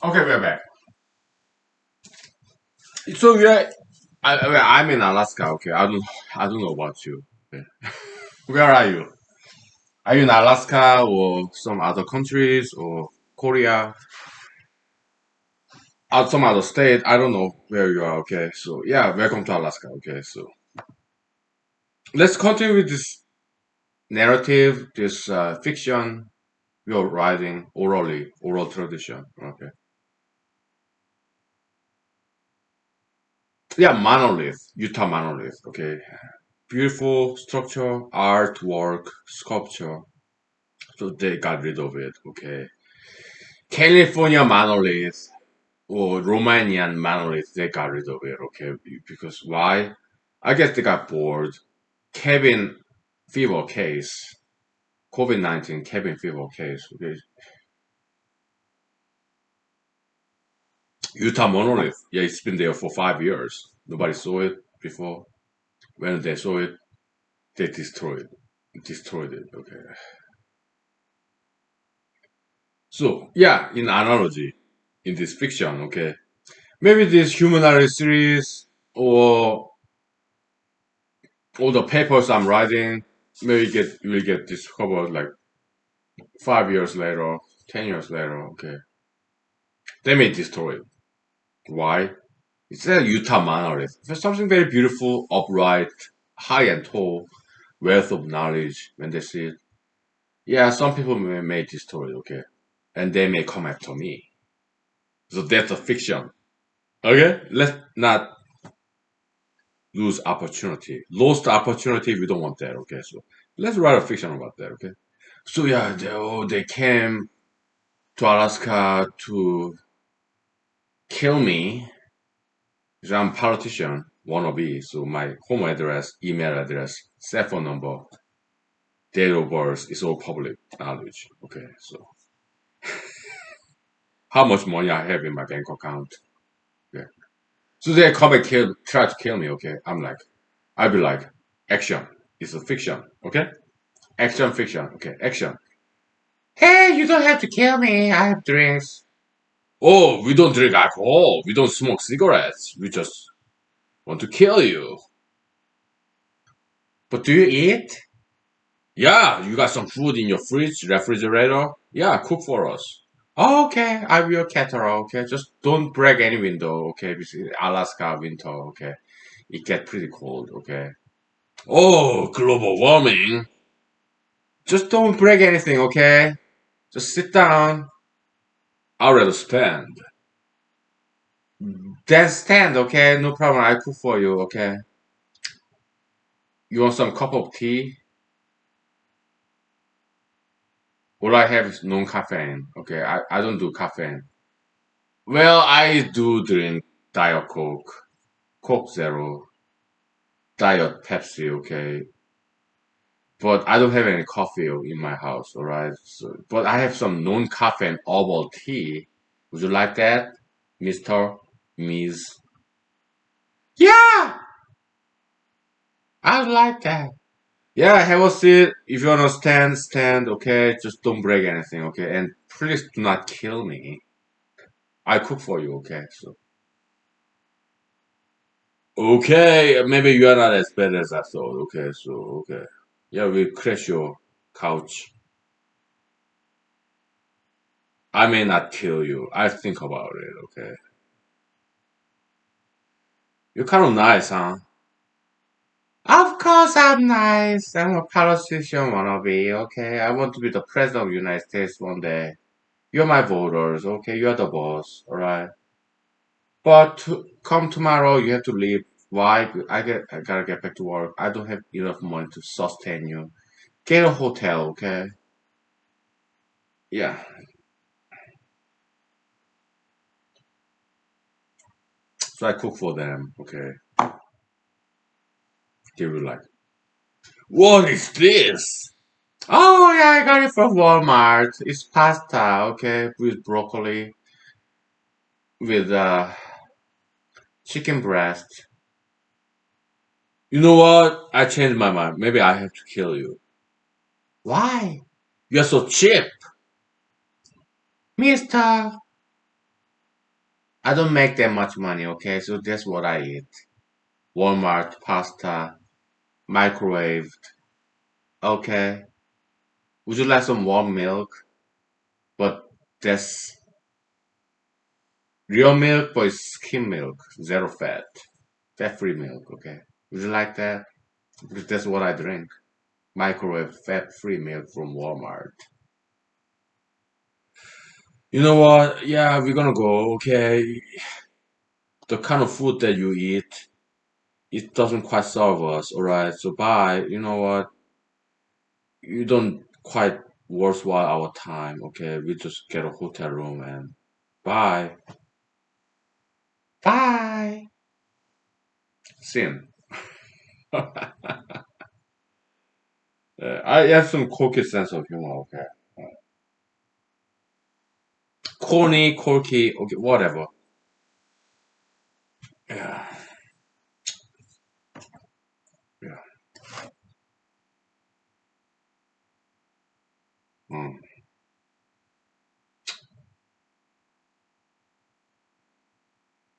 Okay, we're back. So yeah, I'm in Alaska. Okay, I don't know about you. Okay. Where are you? Are you in Alaska or some other countries or Korea? Out some other state? I don't know where you are. Okay, so yeah, welcome to Alaska. Okay, so let's continue with this narrative, this fiction you're writing orally, oral tradition. Okay, yeah, monolith, Utah monolith. Okay, beautiful structure, artwork, sculpture. So they got rid of it. Okay, California monolith or Romanian monolith, they got rid of it. Okay, because why? I guess they got bored. Cabin fever case, COVID-19 cabin fever case. Okay, Utah monolith. Yeah, it's been there for 5 years. Nobody saw it before. When they saw it, they destroyed it. Okay. So yeah, in analogy, in this fiction, okay, maybe this humanary series or all the papers I'm writing, maybe get will get discovered like 5 years later, 10 years later. Okay, they may destroy it. Why? It's a Utah monolith. It's something very beautiful, upright, high and tall, wealth of knowledge. When they see it, yeah, some people may destroy it. Okay, and they may come after me. So that's a fiction. Okay, let's not lose opportunity. Lost opportunity, we don't want that. Okay, so let's write a fiction about that. Okay, so yeah, they came to Alaska to kill me. 'Cause I'm a politician, wannabe. So my home address, email address, cell phone number, date of birth is all public knowledge. Okay, so how much money I have in my bank account. Yeah. So they come and try to kill me. Okay, I'll be like, action. It's a fiction. Okay. Action fiction. Okay, action. Hey, you don't have to kill me. I have drinks. Oh, we don't drink alcohol. We don't smoke cigarettes. We just want to kill you. But do you eat? Yeah, you got some food in your fridge, refrigerator? Yeah, cook for us. Oh, okay, I will cater, okay? Just don't break any window, okay? Because Alaska winter, okay? It get pretty cold, okay? Oh, global warming. Just don't break anything, okay? Just sit down. I'll rather stand. Then stand, okay? No problem. I cook for you, okay? You want some cup of tea? All I have is non-caffeine, okay? I don't do caffeine. Well, I do drink Diet Coke, Coke Zero, Diet Pepsi, okay? But I don't have any coffee in my house, alright? So, but I have some non-caffeine herbal tea. Would you like that, Mr. Miss? Yeah, I like that. Yeah, have a seat. If you wanna stand, stand, okay? Just don't break anything, okay? And please do not kill me. I cook for you, okay? So, okay, maybe you are not as bad as I thought, okay? So, okay. Yeah, we crash your couch. I may not kill you. I think about it, okay? You're kind of nice, huh? Of course I'm nice. I'm a politician wannabe, okay? I want to be the president of the United States one day. You're my voters, okay? You're the boss, alright? But come tomorrow, you have to leave. Why? I gotta get back to work. I don't have enough money to sustain you. Get a hotel, okay? Yeah. So I cook for them, okay? They were like, what is this? Oh yeah, I got it from Walmart. It's pasta, okay, with broccoli, with chicken breast. You know what? I changed my mind. Maybe I have to kill you. Why? You're so cheap, Mister. I don't make that much money, okay? So that's what I eat. Walmart, pasta, microwaved. Okay. Would you like some warm milk? But that's real milk, but it's skim milk, zero fat, fat-free milk, okay? Would you like that? Because that's what I drink. Microwave fat-free milk from Walmart. You know what? Yeah, we're gonna go, okay? The kind of food that you eat, it doesn't quite serve us, alright? So bye. You know what? You don't quite worthwhile our time, okay? We just get a hotel room and bye. Bye. Sin. I have some quirky sense of humor, okay? Corny, quirky, okay, whatever. Yeah, yeah. Mm.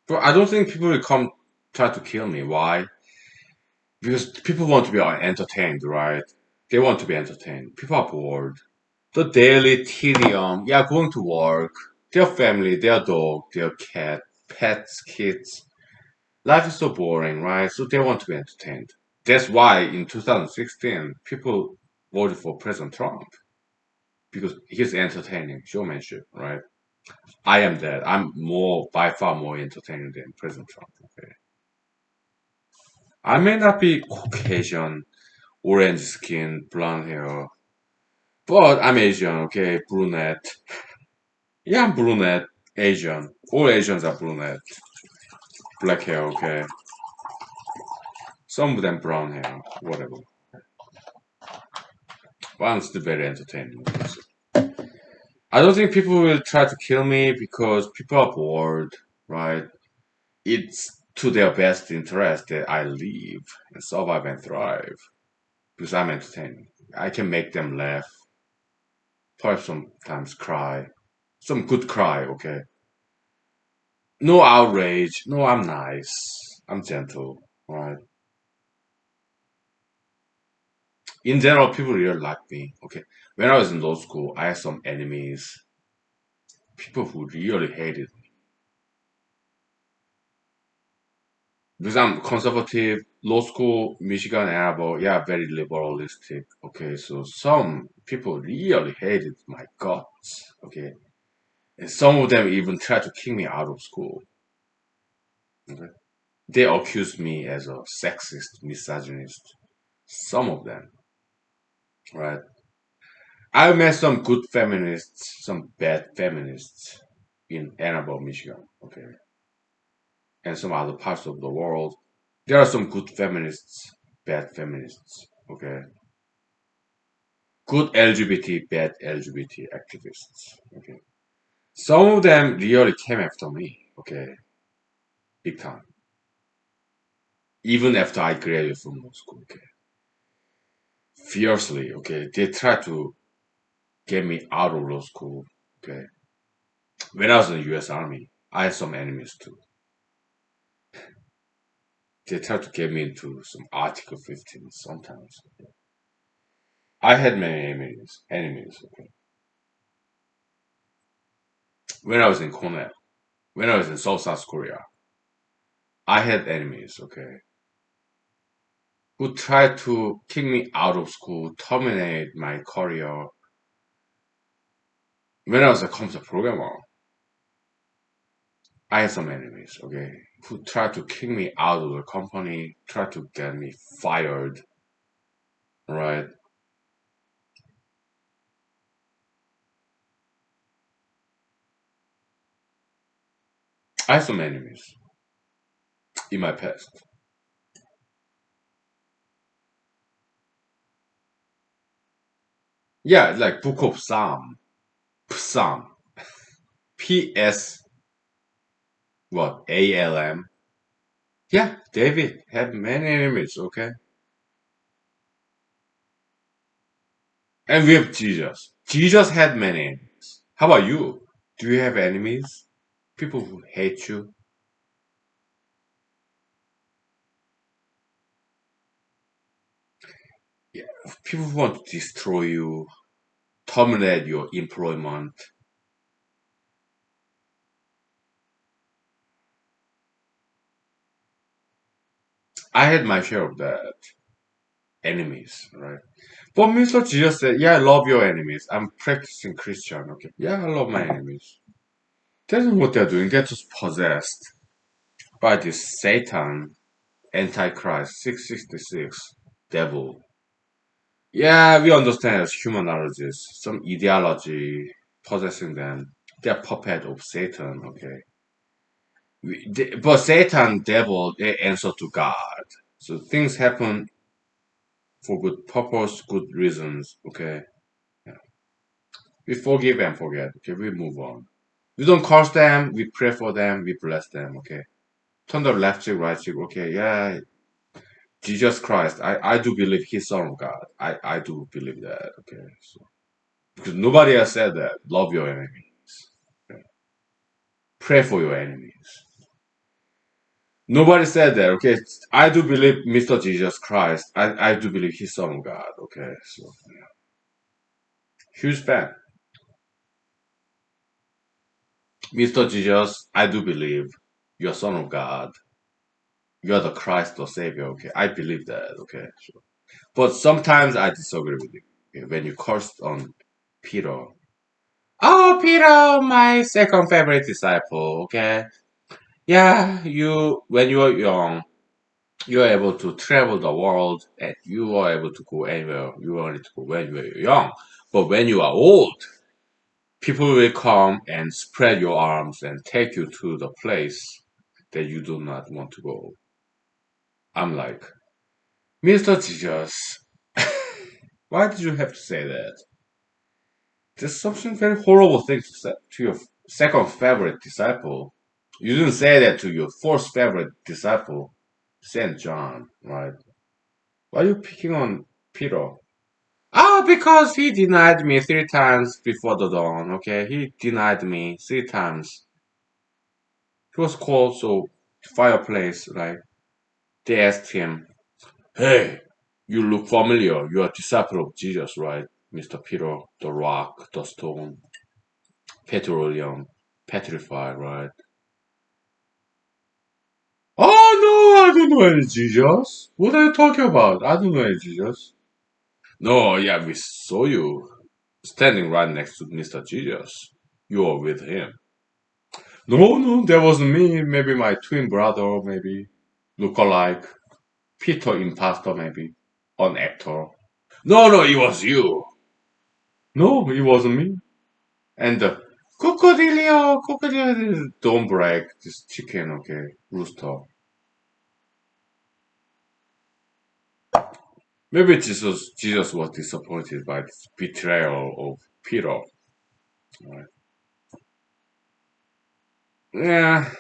But I don't think people will come try to kill me. Why? Because people want to be entertained, right? They want to be entertained. People are bored. The daily tedium, yeah, going to work, their family, their dog, their cat, pets, kids. Life is so boring, right? So they want to be entertained. That's why in 2016, people voted for President Trump because he's entertaining showmanship, right? I am that. I'm more, by far more entertaining than President Trump. Okay? I may not be Caucasian, orange skin, blonde hair, but I'm Asian, okay? Brunette. Yeah, I'm brunette, Asian. All Asians are brunette. Black hair, okay? Some of them brown hair, whatever. But I'm still very entertaining. I don't think people will try to kill me because people are bored, right? It's to their best interest that I live and survive and thrive because I'm entertaining. I can make them laugh, perhaps sometimes cry. Some good cry, okay? No outrage. No, I'm nice. I'm gentle, right? In general, people really like me, okay? When I was in law school, I had some enemies, people who really hated me. Because I'm conservative, law school, Michigan, Ann Arbor, yeah, very liberalistic. Okay, so some people really hated my guts. Okay, and some of them even tried to kick me out of school. Okay, they accused me as a sexist, misogynist. Some of them, right? I met some good feminists, some bad feminists in Ann Arbor, Michigan. Okay, and some other parts of the world. There are some good feminists, bad feminists. Okay, good LGBT, bad LGBT activists. Okay. Some of them really came after me. Okay. Big time. Even after I graduated from law school. Okay. Fiercely. Okay. They tried to get me out of law school. Okay. When I was in the US Army, I had some enemies too. They tried to get me into some Article 15 sometimes. Okay. I had many enemies. Enemies. Okay. When I was in Cornell, when I was in South Korea, I had enemies. Okay, who tried to kick me out of school, terminate my career. When I was a computer programmer, I had some enemies, okay, who tried to kick me out of the company, tried to get me fired, right? I had some enemies in my past. Yeah, like Book of Psalm, P.S. what, A.L.M. Yeah, David had many enemies, okay? And we have Jesus. Jesus had many enemies. How about you? Do you have enemies? People who hate you, yeah, people who want to destroy you, terminate your employment. I had my share of that enemies, right? But Mr. Jesus said, "Yeah, I love your enemies. I'm practicing Christian, okay? Yeah, I love my enemies." That's not what they're doing. They're just possessed by this Satan, Antichrist, 666, devil. Yeah, we understand as humanologists, some ideology possessing them. They're puppet of Satan, okay? But Satan, devil, they answer to God. So things happen for good purpose, good reasons, okay? Yeah. We forgive and forget, okay? We move on. We don't curse them, we pray for them, we bless them, okay? Turn the left cheek, right cheek, okay? Yeah, Jesus Christ, I do believe He's Son of God. I do believe that, okay? So, because nobody has said that. Love your enemies. Okay? Pray for your enemies. Nobody said that, okay? I do believe Mr. Jesus Christ. I do believe He's Son of God, okay? So, yeah. Huge fan. Mr. Jesus, I do believe you're Son of God. You're the Christ or Savior, okay? I believe that, okay? Sure. But sometimes I disagree with you. Okay? When you cursed on Peter. Oh, Peter, my second favorite disciple, okay? Yeah, when you were young, you were able to travel the world and you were able to go anywhere you wanted to go when you were young. But when you are old, people will come and spread your arms and take you to the place that you do not want to go. I'm like, Mr. Jesus, why did you have to say that? There's something very horrible thing to say to your second favorite disciple. You didn't say that to your fourth favorite disciple, Saint John, right? Why are you picking on Peter? Ah, because he denied me 3 times before the dawn, okay? He denied me 3 times. He was called so fireplace, right? They asked him, "Hey, you look familiar. You are a disciple of Jesus, right? Mr. Peter, the rock, the stone, petroleum, petrified, right?" Oh no, I don't know any Jesus. What are you talking about? I don't know any Jesus. No, yeah, we saw you standing right next to Mr. Jesus. You were with him. No, no, that wasn't me. Maybe my twin brother, maybe. Look alike. Peter imposter, maybe. An actor. No, no, it was you. No, it wasn't me. And crocodile, don't break this chicken, okay, rooster. Maybe Jesus was disappointed by this betrayal of Peter. Right? Yeah,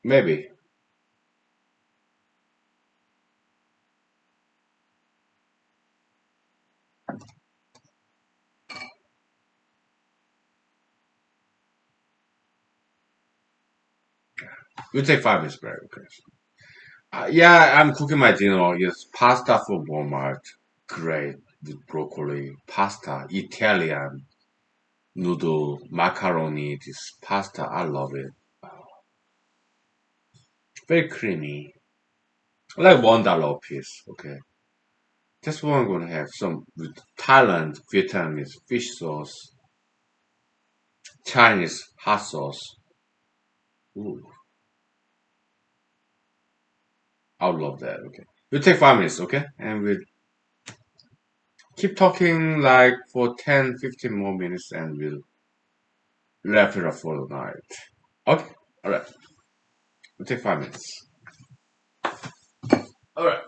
maybe. We'll take 5 minutes break, okay? Yeah, I'm cooking my dinner. Yes, pasta from Walmart. Great. With broccoli. Pasta. Italian. Noodle. Macaroni. This pasta. I love it. Very creamy. Like $1 a piece. Okay. That's what I'm gonna have. Some with Thailand, Vietnamese fish sauce. Chinese hot sauce. Ooh, I would love that. Okay. We'll take 5 minutes, okay? And we'll keep talking like for 10, 15 more minutes and we'll wrap it up for the night. Okay. Alright. We'll take 5 minutes. Alright.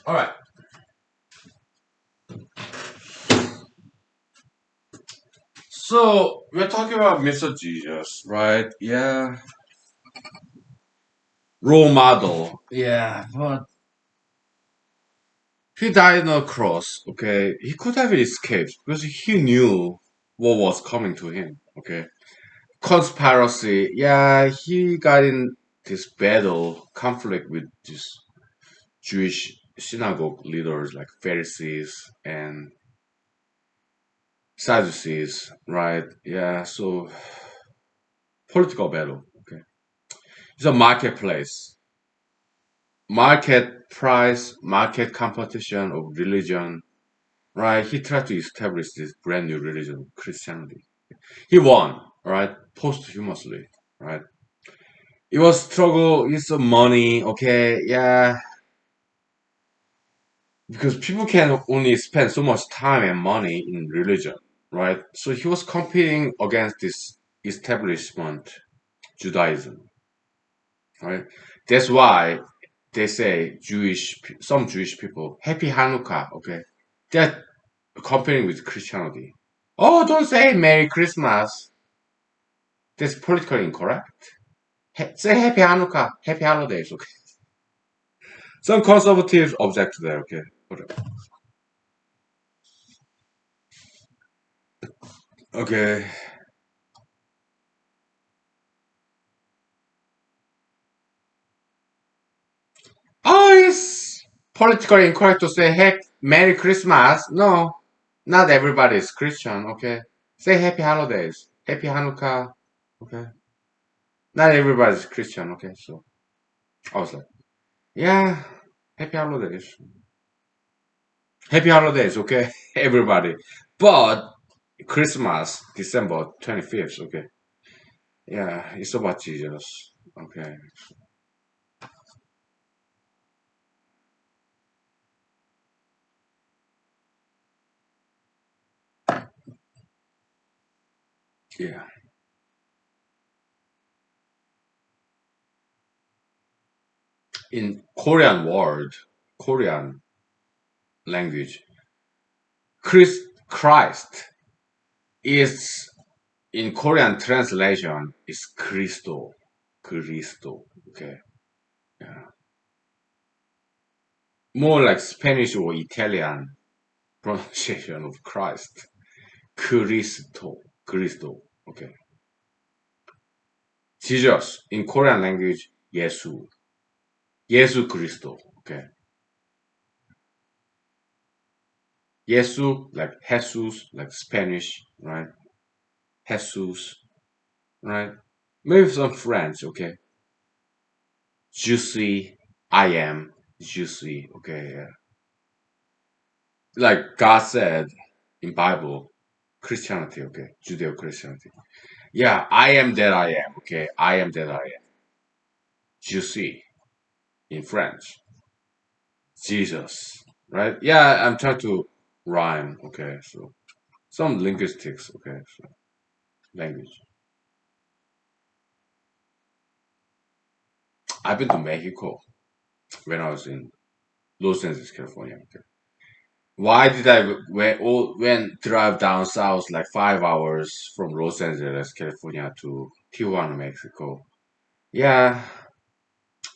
All right. So we're talking about Mr. Jesus, right? Yeah. Role model. Yeah, but he died on a cross, okay? He could have escaped because he knew what was coming to him, okay? Conspiracy. Yeah, he got in this battle, conflict with this Jewish synagogue leaders like Pharisees and Sadducees, right? Yeah, so political battle, okay? It's a marketplace. Market price, market competition of religion, right? He tried to establish this brand new religion, Christianity. He won, right? Posthumously, right? It was struggle, it's some money, okay, yeah, because people can only spend so much time and money in religion, right? So he was competing against this establishment, Judaism, right? That's why they say some Jewish people, Happy Hanukkah, okay? They're competing with Christianity. Oh, don't say Merry Christmas. That's politically incorrect. Say Happy Hanukkah, Happy Holidays, okay? Some conservatives object to that, okay? Whatever. Okay. Oh, it's politically incorrect to say Merry Christmas. No, not everybody is Christian, okay? Say Happy Holidays, Happy Hanukkah, okay? Not everybody is Christian, okay? So I was like, yeah, Happy Holidays. Happy Holidays, okay? Everybody. But Christmas, December 25th, okay? Yeah, it's about Jesus, okay? Yeah. In Korean language, Christ is in Korean translation is Cristo. Cristo. Okay. Yeah. More like Spanish or Italian pronunciation of Christ. Cristo. Cristo. Okay. Jesus in Korean language, 예수. 예수 Cristo. Okay. 예수 like Jesus, like Spanish, right? Jesus, right? Maybe some French, okay? Juicy, I am juicy, okay? Yeah. Like God said in Bible, Christianity, okay, Judeo Christianity. Yeah, I am that I am, okay, I am that I am. Juicy in French, Jesus, right? Yeah, I'm trying to rhyme, okay, so some linguistics, okay. So. language. I've been to Mexico when I was in Los Angeles, California. Okay. Why did I when drive down south like 5 hours from Los Angeles, California to Tijuana, Mexico? Yeah,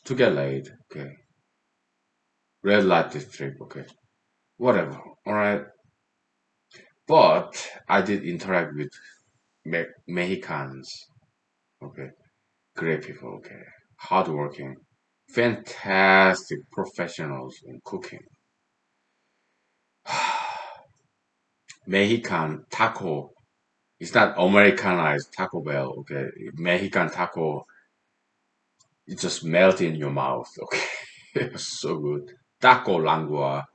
to get laid. Okay, red light district. Okay, whatever. All right, but I did interact with Mexicans. Okay, great people. Okay, hardworking, fantastic professionals in cooking. Mexican taco. It's not Americanized Taco Bell. Okay, Mexican taco. It just melt in your mouth. Okay, it's so good. Taco lengua,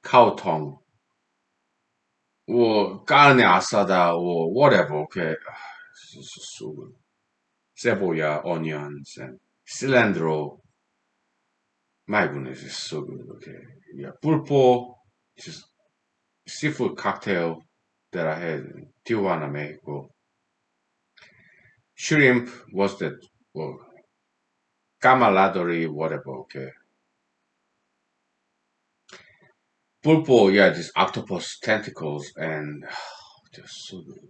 cow tongue, or carne asada, or whatever. Okay, it's just so good. Cebolla, onions, and cilantro. My goodness, it's so good. Okay, yeah, pulpo, just seafood cocktail that I had in Tijuana, Mexico. Shrimp was that, well, camaraderie, whatever. Okay, pulpo, yeah, just octopus tentacles and just so good.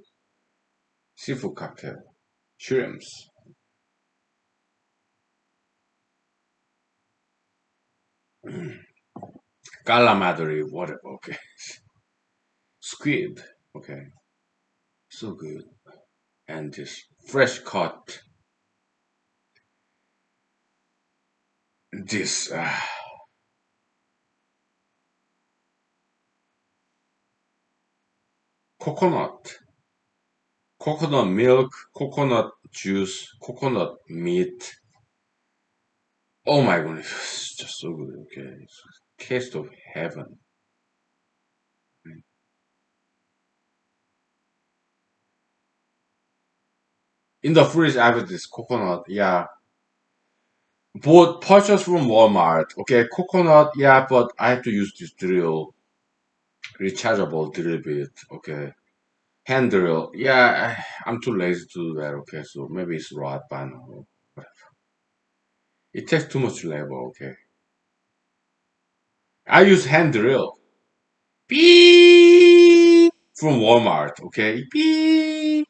Seafood cocktail, shrimps, calamari, whatever. Okay, squid. Okay, so good. And this fresh cut, this coconut, coconut milk, coconut juice, coconut meat. Oh my goodness, it's just so good. Okay, it's taste of heaven. In the fridge, I have this coconut. Yeah, both purchased from Walmart. Okay, coconut. Yeah, but I have to use this drill, rechargeable drill bit. Okay, hand drill. Yeah, I'm too lazy to do that. Okay, so maybe it's rod by now. It takes too much labor. Okay, I use hand drill. Beep from Walmart. Okay, beep.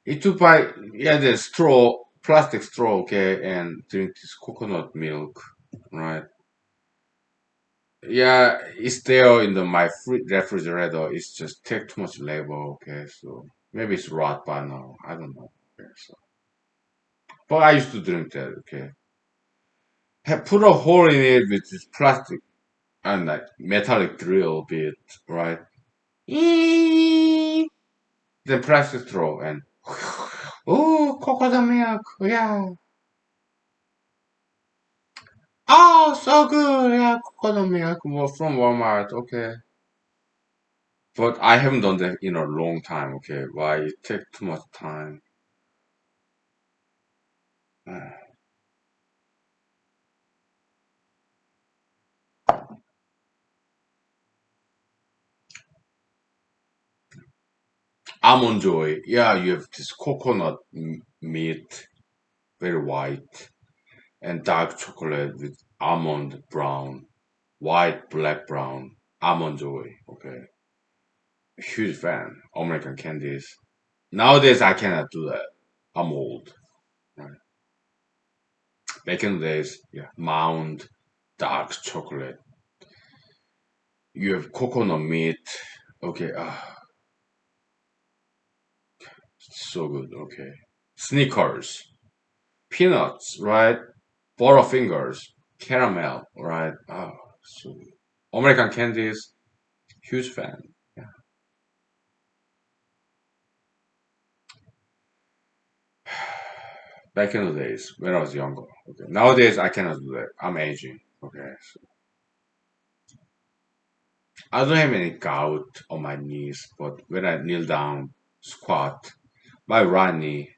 It took by yeah the straw, plastic straw. Okay, and drink this coconut milk. Right. Yeah, it's there in the my refrigerator. It's just take too much labor. Okay, so maybe it's rot by now. I don't know. Okay, so but I used to drink that. Okay, put a hole in it with this plastic and like metallic drill bit, right? Eee! Then plastic straw and oh, coconut milk. Yeah. Oh, so good. Yeah, coconut milk from Walmart. Okay. But I haven't done that in a long time. Okay, why it take too much time? Almond joy. Yeah, you have this coconut meat, very white, and dark chocolate with almond brown, white, black, brown. Almond joy. Okay, huge fan. American candies. Nowadays I cannot do that. I'm old. Right. Back in the days, yeah, mound, dark chocolate. You have coconut meat. Okay, so good. Okay, Snickers, peanuts, right? Butterfingers, caramel, right? Oh, so good. American candies, huge fan. Yeah. Back in the days when I was younger. Okay. Nowadays I cannot do that. I'm aging. Okay. So I don't have any gout on my knees, but when I kneel down, squat, my right knee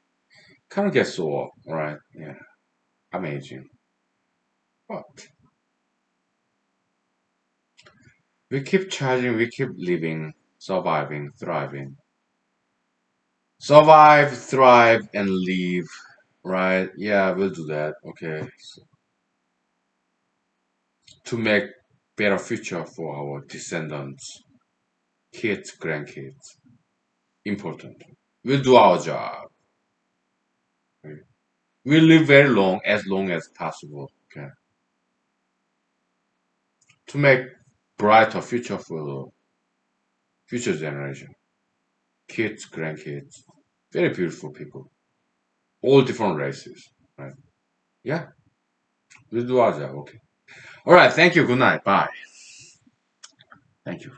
kind of gets sore. Right? Yeah. I'm aging. But we keep charging, we keep living, surviving, thriving. Survive, thrive, and live. Right? Yeah, we'll do that. Okay. So, to make better future for our descendants, kids, grandkids. Important. We'll do our job. Okay? We'll live very long as possible. Okay. To make brighter future for the future generation, kids, grandkids. Very beautiful people, all different races. Right? Yeah, we'll do our job. Okay. All right. Thank you. Good night. Bye. Thank you.